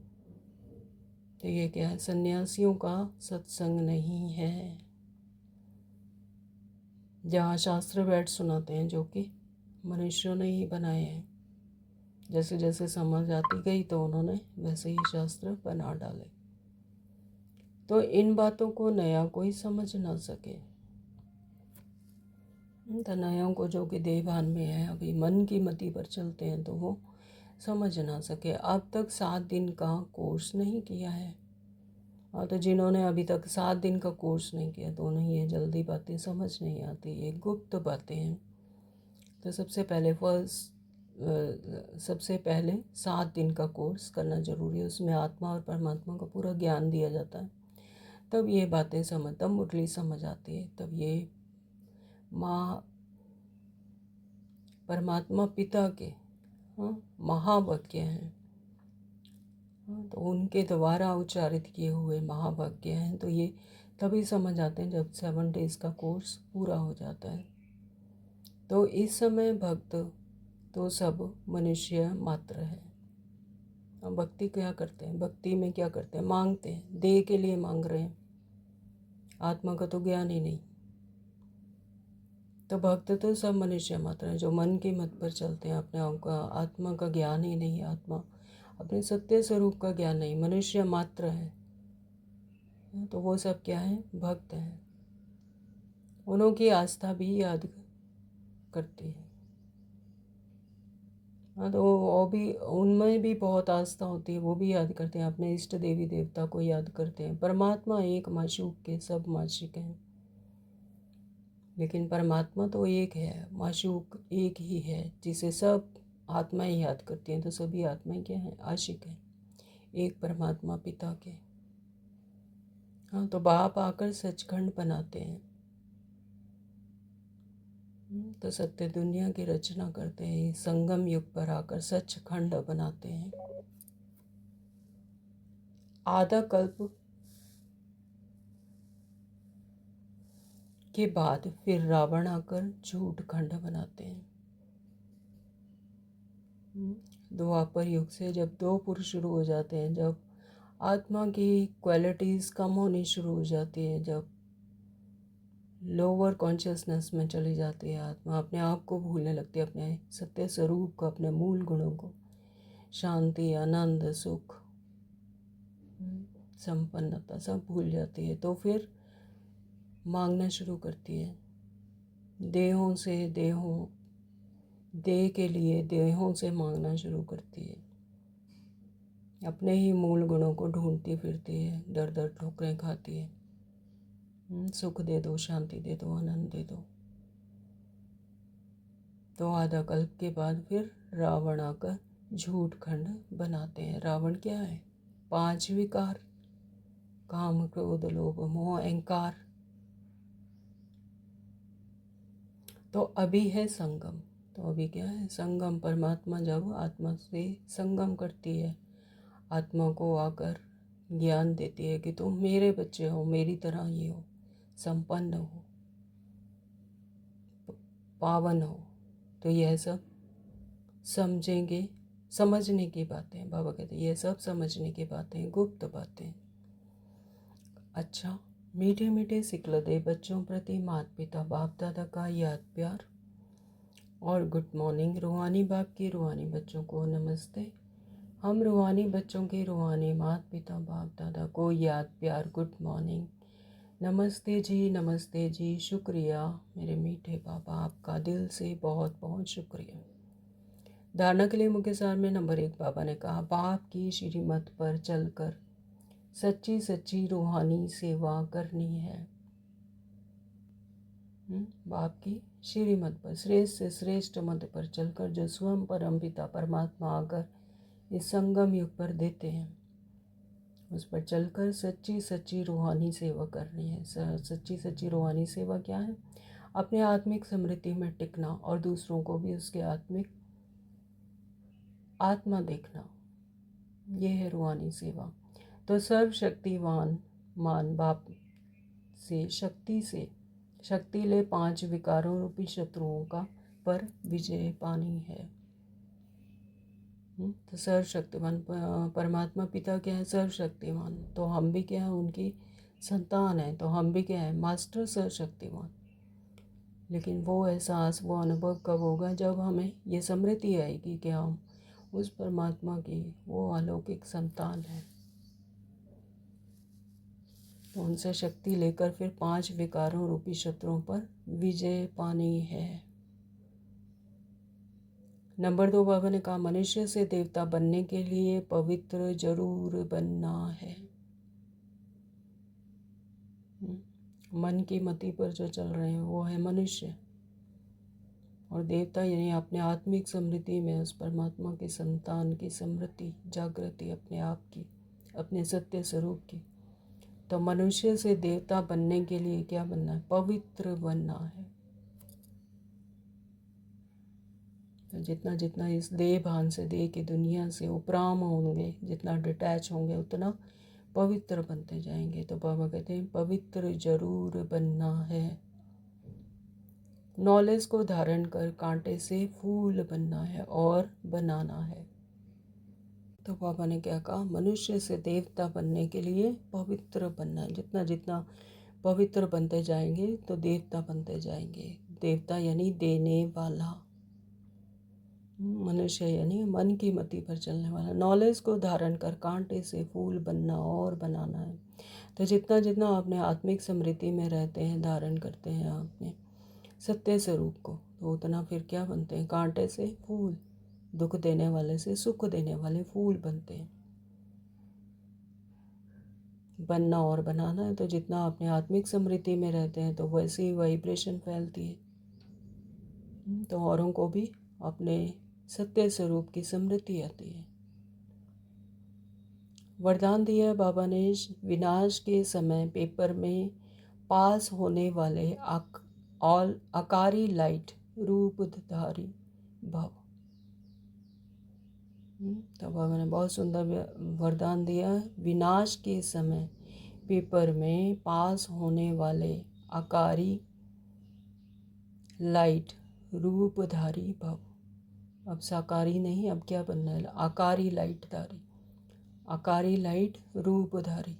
तो ये क्या है? सन्यासियों का सत्संग नहीं है, जहाँ शास्त्र बैठ सुनाते हैं, जो कि मनुष्यों ने ही बनाए हैं। जैसे जैसे समझ आती गई तो उन्होंने वैसे ही शास्त्र बना डाले। तो इन बातों को नया कोई समझ ना सके। तो नयों को, जो कि देवभान में है, अभी मन की मति पर चलते हैं, तो वो समझ ना सके। अब तक 7 दिन का कोर्स नहीं किया है, और तो जिन्होंने अभी तक 7 दिन का कोर्स नहीं किया, तो उन्हें ये जल्दी बातें समझ नहीं आती, ये गुप्त बातें हैं। तो सबसे पहले 7 दिन का कोर्स करना ज़रूरी है। उसमें आत्मा और परमात्मा का पूरा ज्ञान दिया जाता है। तब ये बातें तब मुरली समझ आती है। तब ये माँ परमात्मा पिता के महावाक्य हैं। तो उनके द्वारा उच्चारित किए हुए महावाक्य हैं। तो ये तभी समझ आते हैं जब 7 डेज का कोर्स पूरा हो जाता है। तो इस समय भक्त तो सब मनुष्य मात्र है। अब भक्ति क्या करते हैं? भक्ति में क्या करते हैं? मांगते हैं, देह के लिए मांग रहे हैं, आत्मा का तो ज्ञान ही नहीं। तो भक्त तो सब मनुष्य मात्र हैं, जो मन के मत पर चलते हैं, अपने आप का आत्मा का ज्ञान ही नहीं, आत्मा अपने सत्य स्वरूप का ज्ञान नहीं, मनुष्य मात्र है। तो वो सब क्या है? भक्त हैं। उन्हों की आस्था भी याद करती है। हाँ, तो वो भी, उनमें भी बहुत आस्था होती है, वो भी याद करते हैं, अपने इष्ट देवी देवता को याद करते हैं। परमात्मा एक, माशूक के सब माशिक हैं, लेकिन परमात्मा तो एक है, माशूक एक ही है, जिसे सब आत्माएं याद करती हैं। तो सभी आत्माएं क्या हैं? आशिक हैं एक परमात्मा पिता के। हाँ, तो बाप आकर सचखंड बनाते हैं। तो सत्य दुनिया की रचना करते हैं, संगम युग पर आकर सचखंड बनाते हैं। आधा कल्प के बाद फिर रावण आकर झूठ खंड बनाते हैं। द्वापर युग से जब 2 पुरुष शुरू हो जाते हैं, जब आत्मा की क्वालिटीज़ कम होनी शुरू हो जाती है, जब लोअर कॉन्शियसनेस में चली जाती है आत्मा, अपने आप को भूलने लगती है, अपने सत्य स्वरूप को, अपने मूल गुणों को, शांति, आनंद, सुख, संपन्नता सब भूल जाती है, तो फिर मांगना शुरू करती है। देहों के लिए देहों से मांगना शुरू करती है। अपने ही मूल गुणों को ढूंढती फिरती है, दर दर ठोकरें खाती है। सुख दे दो, शांति दे दो, आनंद दे दो। तो आधा कल्प के बाद फिर रावण आकर झूठ खंड बनाते हैं। रावण क्या है? 5 विकार, काम, क्रोध, लोभ, मोह, अहंकार। तो अभी है संगम। तो अभी क्या है? संगम। परमात्मा जब आत्मा से संगम करती है, आत्मा को आकर ज्ञान देती है कि तुम मेरे बच्चे हो, मेरी तरह ही हो, संपन्न हो, पावन हो। तो यह सब समझेंगे समझने की बातें। बाबा कहते हैं ये सब समझने की बातें, गुप्त बातें। अच्छा, मीठे मीठे सिकलदे बच्चों प्रति माता पिता बाप दादा का याद प्यार और गुड मॉर्निंग। रूहानी बाप की रूहानी बच्चों को नमस्ते। हम रूहानी बच्चों के रूहानी माता पिता बाप दादा को याद प्यार, गुड मॉर्निंग। नमस्ते जी, शुक्रिया मेरे मीठे बाबा, आपका दिल से बहुत बहुत शुक्रिया। धारणा के लिए मुख्य सार में नंबर 1 बाबा ने कहा, बाप की श्रीमत पर चलकर सच्ची सच्ची रूहानी सेवा करनी है। बाप की श्रीमत पर, श्रेष्ठ से श्रेष्ठ मत पर चलकर जो स्वयं परमपिता परमात्मा आकर इस संगम युग पर देते हैं, उस पर चलकर सच्ची सच्ची रूहानी सेवा करनी है। सच्ची सच्ची रूहानी सेवा क्या है? अपने आत्मिक समृद्धि में टिकना और दूसरों को भी उसके आत्मा देखना, ये है रूहानी सेवा। तो सर्वशक्तिवान मान बाप से शक्ति ले 5 विकारों रूपी शत्रुओं का पर विजय पानी है। तो सर्वशक्तिमान परमात्मा पिता क्या है? सर्वशक्तिमान। तो हम भी क्या है? उनकी संतान है। तो हम भी क्या है? मास्टर सर्वशक्तिमान। लेकिन वो एहसास, वो अनुभव कब होगा? जब हमें ये समृद्धि आएगी कि हम उस परमात्मा की वो अलौकिक संतान है। तो उनसे शक्ति लेकर फिर 5 विकारों रूपी शत्रुओं पर विजय पानी है। नंबर 2 बाबा ने कहा, मनुष्य से देवता बनने के लिए पवित्र जरूर बनना है। मन की मति पर जो चल रहे हैं वो है मनुष्य, और देवता यानी अपने आत्मिक समृद्धि में उस परमात्मा की संतान की समृद्धि, जागृति अपने आप की, अपने सत्य स्वरूप की। तो मनुष्य से देवता बनने के लिए क्या बनना है? पवित्र बनना है। तो जितना जितना इस देह भान से, देह की दुनिया से उपराम होंगे, जितना डिटैच होंगे, उतना पवित्र बनते जाएंगे। तो बाबा कहते हैं पवित्र जरूर बनना है। नॉलेज को धारण कर कांटे से फूल बनना है और बनाना है। तो बाबा ने क्या कहा? मनुष्य से देवता बनने के लिए पवित्र बनना है। जितना जितना पवित्र बनते जाएंगे तो देवता बनते जाएंगे। देवता यानी देने वाला, मनुष्य यानी मन की मति पर चलने वाला। नॉलेज को धारण कर कांटे से फूल बनना और बनाना है। तो जितना जितना अपने आत्मिक समृद्धि में रहते हैं, धारण करते हैं अपने सत्य स्वरूप को, तो उतना फिर क्या बनते हैं? कांटे से फूल, दुख देने वाले से सुख देने वाले फूल बनते हैं। बनना और बनाना है। तो जितना अपने आत्मिक समृद्धि में रहते हैं तो वैसी ही वाइब्रेशन फैलती है, तो औरों को भी अपने सत्य स्वरूप की समृद्धि आती है। वरदान दिया बाबा ने, विनाश के समय पेपर में पास होने वाले आकारी लाइट रूपधारी भव। तो बाबा ने बहुत सुंदर वरदान दिया। विनाश के समय पेपर में पास होने वाले आकारी लाइट रूपधारी भव। अब साकारी नहीं, अब क्या बनना है? आकारी लाइटधारी, आकारी लाइट रूपधारी।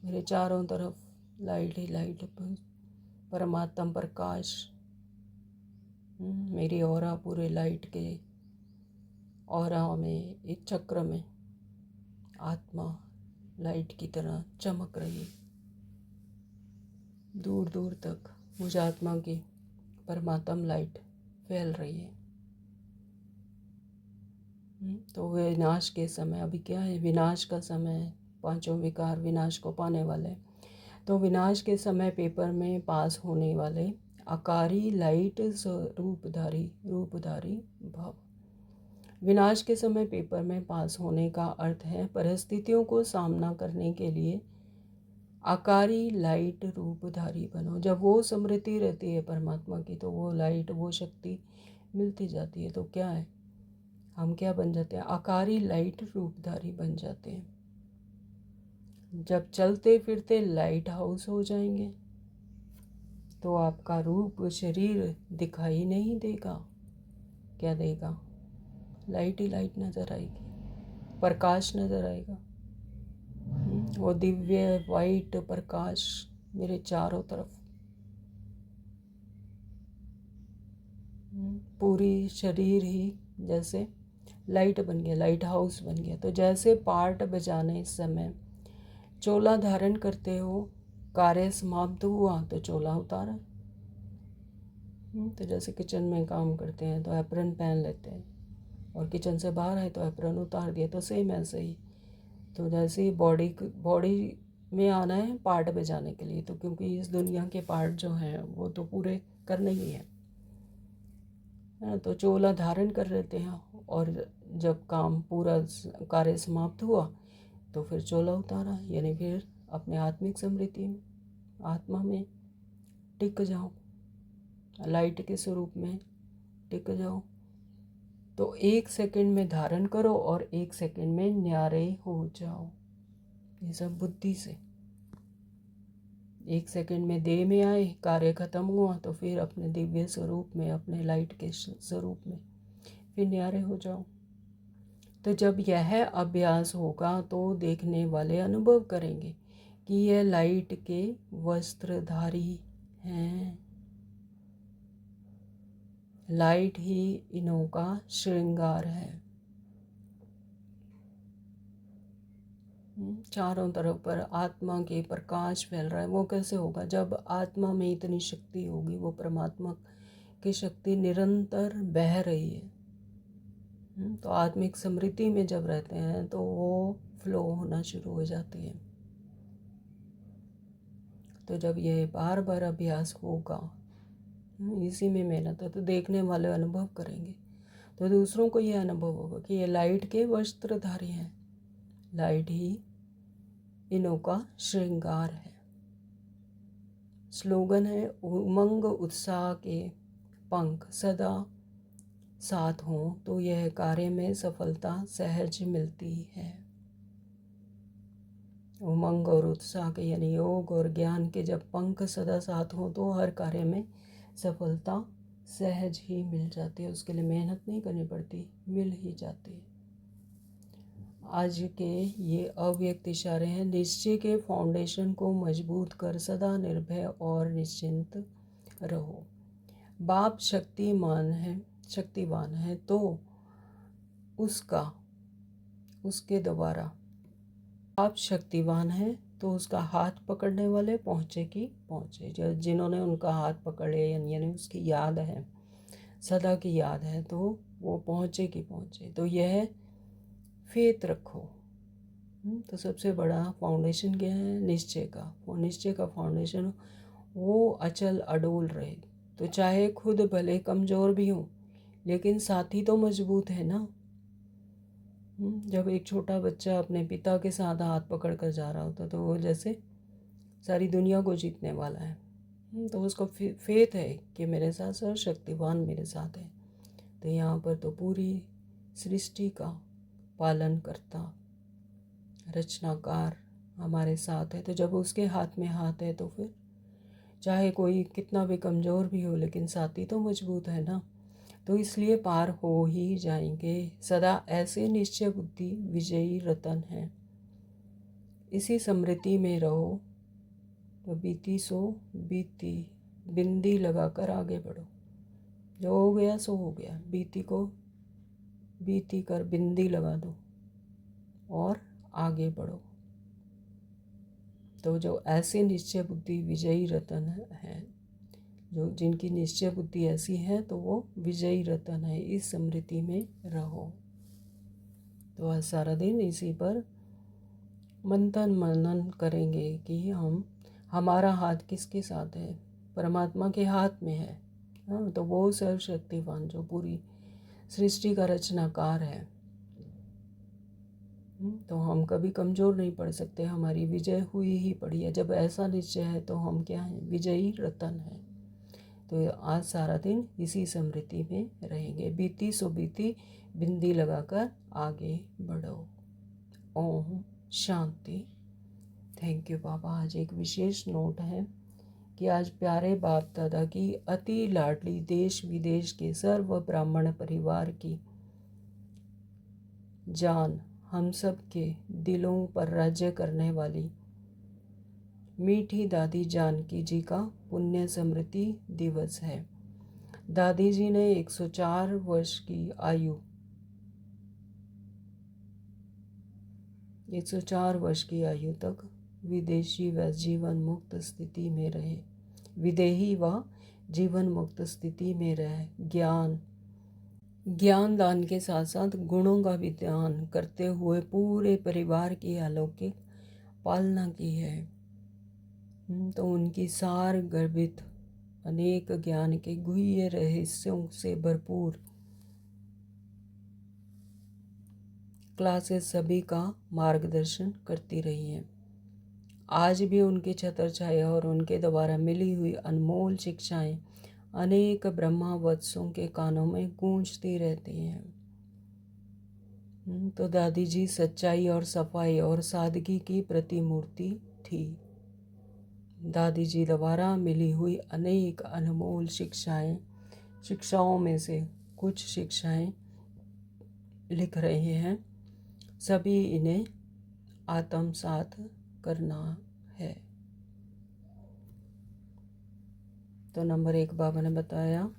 मेरे चारों तरफ लाइट ही लाइट, परमात्मा प्रकाश। मेरी ऑरा पूरे लाइट के ऑरा में, एक चक्र में आत्मा लाइट की तरह चमक रही है। दूर दूर तक मुझ आत्मा की परमात्म लाइट फैल रही है। तो विनाश के समय, अभी क्या है? विनाश का समय है। 5 विकार विनाश को पाने वाले। तो विनाश के समय पेपर में पास होने वाले आकारी लाइट रूपधारी भव। विनाश के समय पेपर में पास होने का अर्थ है परिस्थितियों को सामना करने के लिए आकारी लाइट रूपधारी बनो। जब वो समृद्धि रहती है परमात्मा की, तो वो लाइट, वो शक्ति मिलती जाती है। तो क्या है? हम क्या बन जाते हैं? आकारी लाइट रूपधारी बन जाते हैं। जब चलते फिरते लाइट हाउस हो जाएंगे तो आपका रूप शरीर दिखाई नहीं देगा। क्या देगा? लाइट ही लाइट नज़र आएगी, प्रकाश नज़र आएगा। वो दिव्य वाइट प्रकाश मेरे चारों तरफ, पूरी शरीर ही जैसे लाइट बन गया, लाइट हाउस बन गया। तो जैसे पार्ट बजाने समय चोला धारण करते हो, कार्य समाप्त हुआ तो चोला उतारा। तो जैसे किचन में काम करते हैं तो एप्रन पहन लेते हैं, और किचन से बाहर आए तो एप्रन उतार दिया। तो सेम ऐसे ही, तो जैसे ही बॉडी में आना है पार्ट बजाने के लिए, तो क्योंकि इस दुनिया के पार्ट जो हैं वो तो पूरे करने ही हैं, तो चोला धारण कर लेते हैं। और जब काम पूरा कार्य समाप्त हुआ तो फिर चोला उतारा, यानी फिर अपने आत्मिक स्मृति में, आत्मा में टिक जाओ, लाइट के स्वरूप में टिक जाओ। तो 1 सेकंड में धारण करो और 1 सेकंड में न्यारे हो जाओ। ये सब बुद्धि से 1 सेकंड में देह में आए, कार्य खत्म हुआ तो फिर अपने दिव्य स्वरूप में, अपने लाइट के स्वरूप में फिर न्यारे हो जाओ। तो जब यह अभ्यास होगा तो देखने वाले अनुभव करेंगे कि यह लाइट के वस्त्रधारी हैं। लाइट ही इन्हों का श्रृंगार है। चारों तरफ पर आत्मा के प्रकाश फैल रहा है। वो कैसे होगा? जब आत्मा में इतनी शक्ति होगी, वो परमात्मा की शक्ति निरंतर बह रही है। तो आत्मिक स्मृति में जब रहते हैं तो वो फ्लो होना शुरू हो जाती है। तो जब ये बार बार अभ्यास होगा, इसी में मेहनत है, तो देखने वाले अनुभव करेंगे। तो दूसरों को ये अनुभव होगा कि ये लाइट के वस्त्रधारी हैं, लाइट ही इन्हों का श्रृंगार है। स्लोगन है, उमंग उत्साह के पंख सदा साथ हों तो यह कार्य में सफलता सहज मिलती है। उमंग और उत्साह के यानी योग और ज्ञान के जब पंख सदा साथ हों तो हर कार्य में सफलता सहज ही मिल जाती है। उसके लिए मेहनत नहीं करनी पड़ती, मिल ही जाती है। आज के ये अव्यक्त इशारे हैं। निश्चय के फाउंडेशन को मजबूत कर सदा निर्भय और निश्चिंत रहो। बाप शक्तिवान है तो उसके द्वारा आप शक्तिवान है तो उसका हाथ पकड़ने वाले पहुँचे की पहुँचे। जो जिन्होंने उनका हाथ पकड़े यानी उसकी याद है, सदा की याद है, तो वो पहुँचे की पहुँचे। तो यह फेथ रखो। तो सबसे बड़ा फाउंडेशन क्या है? निश्चय का। वो निश्चय का फाउंडेशन वो अचल अडोल रहे। तो चाहे खुद भले कमज़ोर भी हो लेकिन साथी तो मजबूत है ना। जब एक छोटा बच्चा अपने पिता के साथ हाथ पकड़ कर जा रहा होता तो वो जैसे सारी दुनिया को जीतने वाला है। तो उसको फेथ है कि मेरे साथ सर्वशक्तिवान मेरे साथ है। तो यहाँ पर तो पूरी सृष्टि का पालन करता रचनाकार हमारे साथ है। तो जब उसके हाथ में हाथ है तो फिर चाहे कोई कितना भी कमज़ोर भी हो लेकिन साथी तो मजबूत है ना। तो इसलिए पार हो ही जाएंगे। सदा ऐसे निश्चय बुद्धि विजयी रतन है। इसी स्मृति में रहो तो बीती सो बीती, बिंदी लगाकर आगे बढ़ो। जो हो गया सो हो गया, बीती को बीती कर बिंदी लगा दो और आगे बढ़ो। तो जो ऐसे निश्चय बुद्धि विजयी रतन है, जो जिनकी निश्चय बुद्धि ऐसी है तो वो विजयी रतन है। इस स्मृति में रहो। तो आज सारा दिन इसी पर मंथन मनन करेंगे कि हमारा हाथ किसके साथ है? परमात्मा के हाथ में है। हाँ, तो वो सर्वशक्तिवान जो पूरी सृष्टि का रचनाकार है। तो हम कभी कमज़ोर नहीं पड़ सकते, हमारी विजय हुई ही पड़ी है। जब ऐसा निश्चय है तो हम क्या हैं? विजयी रतन है। तो आज सारा दिन इसी स्मृति में रहेंगे। बीती सो बीती, बिंदी लगाकर आगे बढ़ो। ओम शांति। थैंक यू बाबा। आज एक विशेष नोट है कि आज प्यारे बाप दादा की अति लाडली देश विदेश के सर्व ब्राह्मण परिवार की जान हम सब के दिलों पर राज्य करने वाली मीठी दादी जानकी जी का पुण्य स्मृति दिवस है। दादी जी ने 104 वर्ष की आयु 104 वर्ष की आयु तक विदेही व जीवन मुक्त स्थिति में रहे। विदेही व जीवन मुक्त स्थिति में रहे ज्ञान दान के साथ साथ गुणों का भी दान करते हुए पूरे परिवार की अलौकिक पालना की है। तो उनकी सार गर्भित अनेक ज्ञान के गुह्य रहस्यों से भरपूर क्लासेस सभी का मार्गदर्शन करती रही हैं। आज भी उनकी छत्र छाया और उनके द्वारा मिली हुई अनमोल शिक्षाएं अनेक ब्रह्मावत्सों के कानों में गूंजती रहती हैं। तो दादी जी सच्चाई और सफाई और सादगी की प्रतिमूर्ति थी। दादी जी द्वारा मिली हुई अनेक अनमोल शिक्षाओं में से कुछ शिक्षाएं लिख रहे हैं। सभी इन्हें आत्मसात करना है। तो नंबर 1 बाबा ने बताया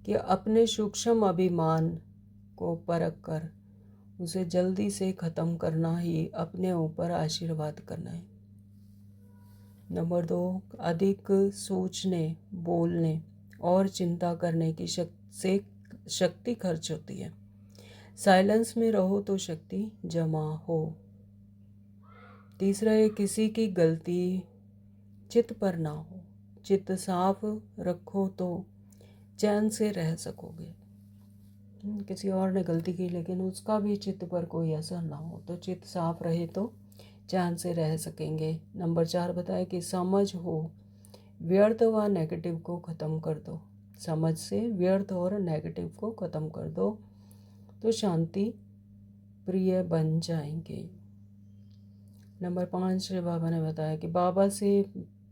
कि अपने सूक्ष्म अभिमान को परख कर उसे जल्दी से ख़त्म करना ही अपने ऊपर आशीर्वाद करना है। नंबर 2 अधिक सोचने, बोलने और चिंता करने की शक्ति खर्च होती है। साइलेंस में रहो तो शक्ति जमा हो। तीसरा है किसी की गलती चित्त पर ना हो। चित्त साफ रखो तो चैन से रह सकोगे। किसी और ने गलती की लेकिन उसका भी चित्त पर कोई असर ना हो, तो चित्त साफ रहे तो चैन से रह सकेंगे। नंबर 4 बताया कि समझ हो, व्यर्थ व नेगेटिव को ख़त्म कर दो। समझ से व्यर्थ और नेगेटिव को ख़त्म कर दो तो शांति प्रिय बन जाएंगे। नंबर 5 बाबा ने बताया कि बाबा से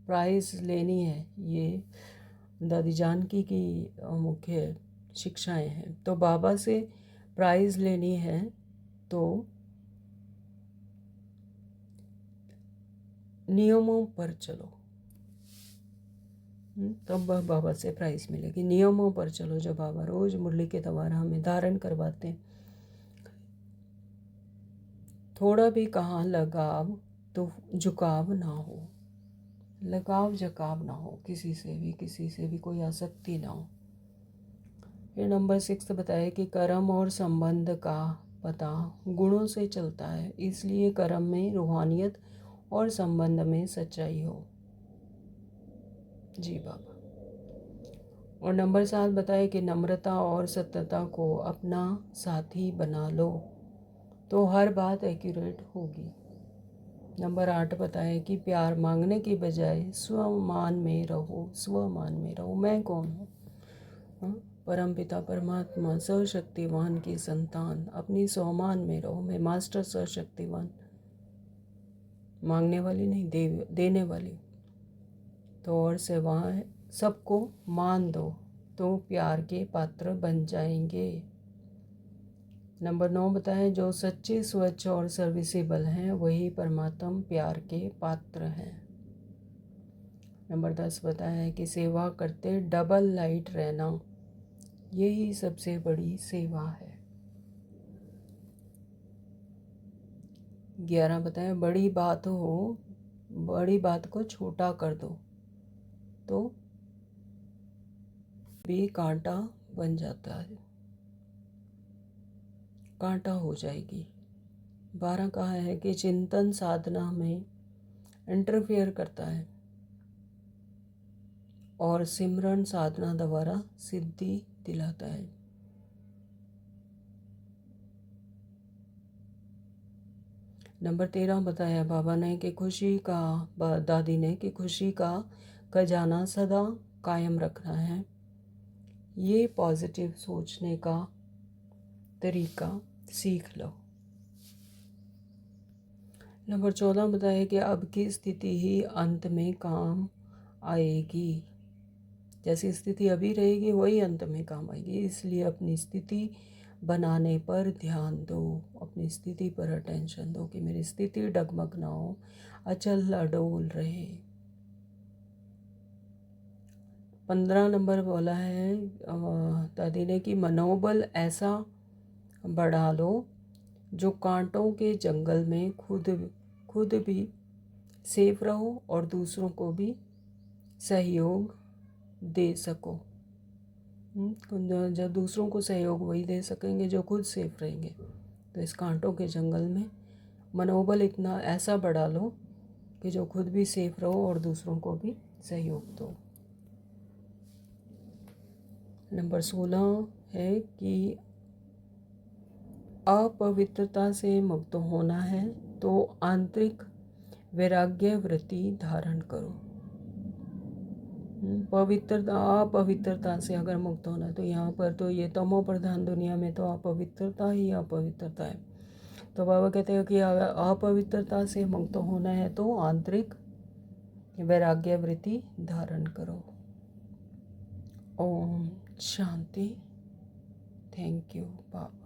प्राइज़ लेनी है। ये दादी जानकी की मुख्य शिक्षाएं हैं। तो बाबा से प्राइज़ लेनी है तो नियमों पर चलो, तब बाबा से प्राइज़ मिलेगी। नियमों पर चलो जो बाबा रोज़ मुरली के द्वारा हमें धारण करवाते हैं। थोड़ा भी कहाँ लगाव तो झुकाव ना हो। लगाव झुकाव ना हो, किसी से भी कोई आसक्ति ना हो। फिर नंबर 6 बताया कि कर्म और संबंध का पता गुणों से चलता है, इसलिए कर्म में रूहानियत और संबंध में सच्चाई हो। जी बाबा। और नंबर 7 बताया कि नम्रता और सत्यता को अपना साथी बना लो तो हर बात एक्यूरेट होगी। नंबर 8 बताया कि प्यार मांगने की बजाय स्वमान में रहो। मैं कौन हूँ? परमपिता परमात्मा सर्वशक्तिवान की संतान, अपनी स्वमान में रहो। मैं मास्टर सर्वशक्तिवान, मांगने वाली नहीं, देने वाली। तो और सेवाएं सबको मान दो तो प्यार के पात्र बन जाएंगे। नंबर 9 बताएं जो सच्चे, स्वच्छ और सर्विसेबल हैं वही परमात्म प्यार के पात्र हैं। नंबर 10 बताएं कि सेवा करते डबल लाइट रहना, यही सबसे बड़ी सेवा है। 11 बताएं बड़ी बात को छोटा कर दो तो भी कांटा बन जाता है, कांटा हो जाएगी। 12 कहा है कि चिंतन साधना में इंटरफेयर करता है और सिमरन साधना द्वारा सिद्धि दिलाता है। नंबर 13 बताया बाबा ने कि दादी ने कि खुशी का खजाना सदा कायम रखना है। ये पॉजिटिव सोचने का तरीका सीख लो। नंबर 14 बताया कि अब की स्थिति ही अंत में काम आएगी। जैसी स्थिति अभी रहेगी वही अंत में काम आएगी, इसलिए अपनी स्थिति बनाने पर ध्यान दो, अपनी स्थिति पर अटेंशन दो कि मेरी स्थिति डगमग ना हो, अचल अडोल रहे। 15 नंबर बोला है दादी ने कि मनोबल ऐसा बढ़ा लो जो कांटों के जंगल में खुद भी सेफ रहो और दूसरों को भी सहयोग दे सको। जब दूसरों को सहयोग वही दे सकेंगे जो खुद सेफ रहेंगे। तो इस कांटों के जंगल में मनोबल इतना ऐसा बढ़ा लो कि जो खुद भी सेफ रहो और दूसरों को भी सहयोग दो। नंबर 16 है कि अपवित्रता से मुक्त होना है तो आंतरिक वैराग्य वृत्ति धारण करो। अपवित्रता से अगर मुक्त होना, तो यहाँ पर तो ये तमो प्रधान दुनिया में तो अपवित्रता ही अपवित्रता है। तो बाबा कहते हैं कि अगर अपवित्रता से मुक्त होना है तो आंतरिक वैराग्य वृत्ति धारण करो। ओम शांति। Thank you Baba.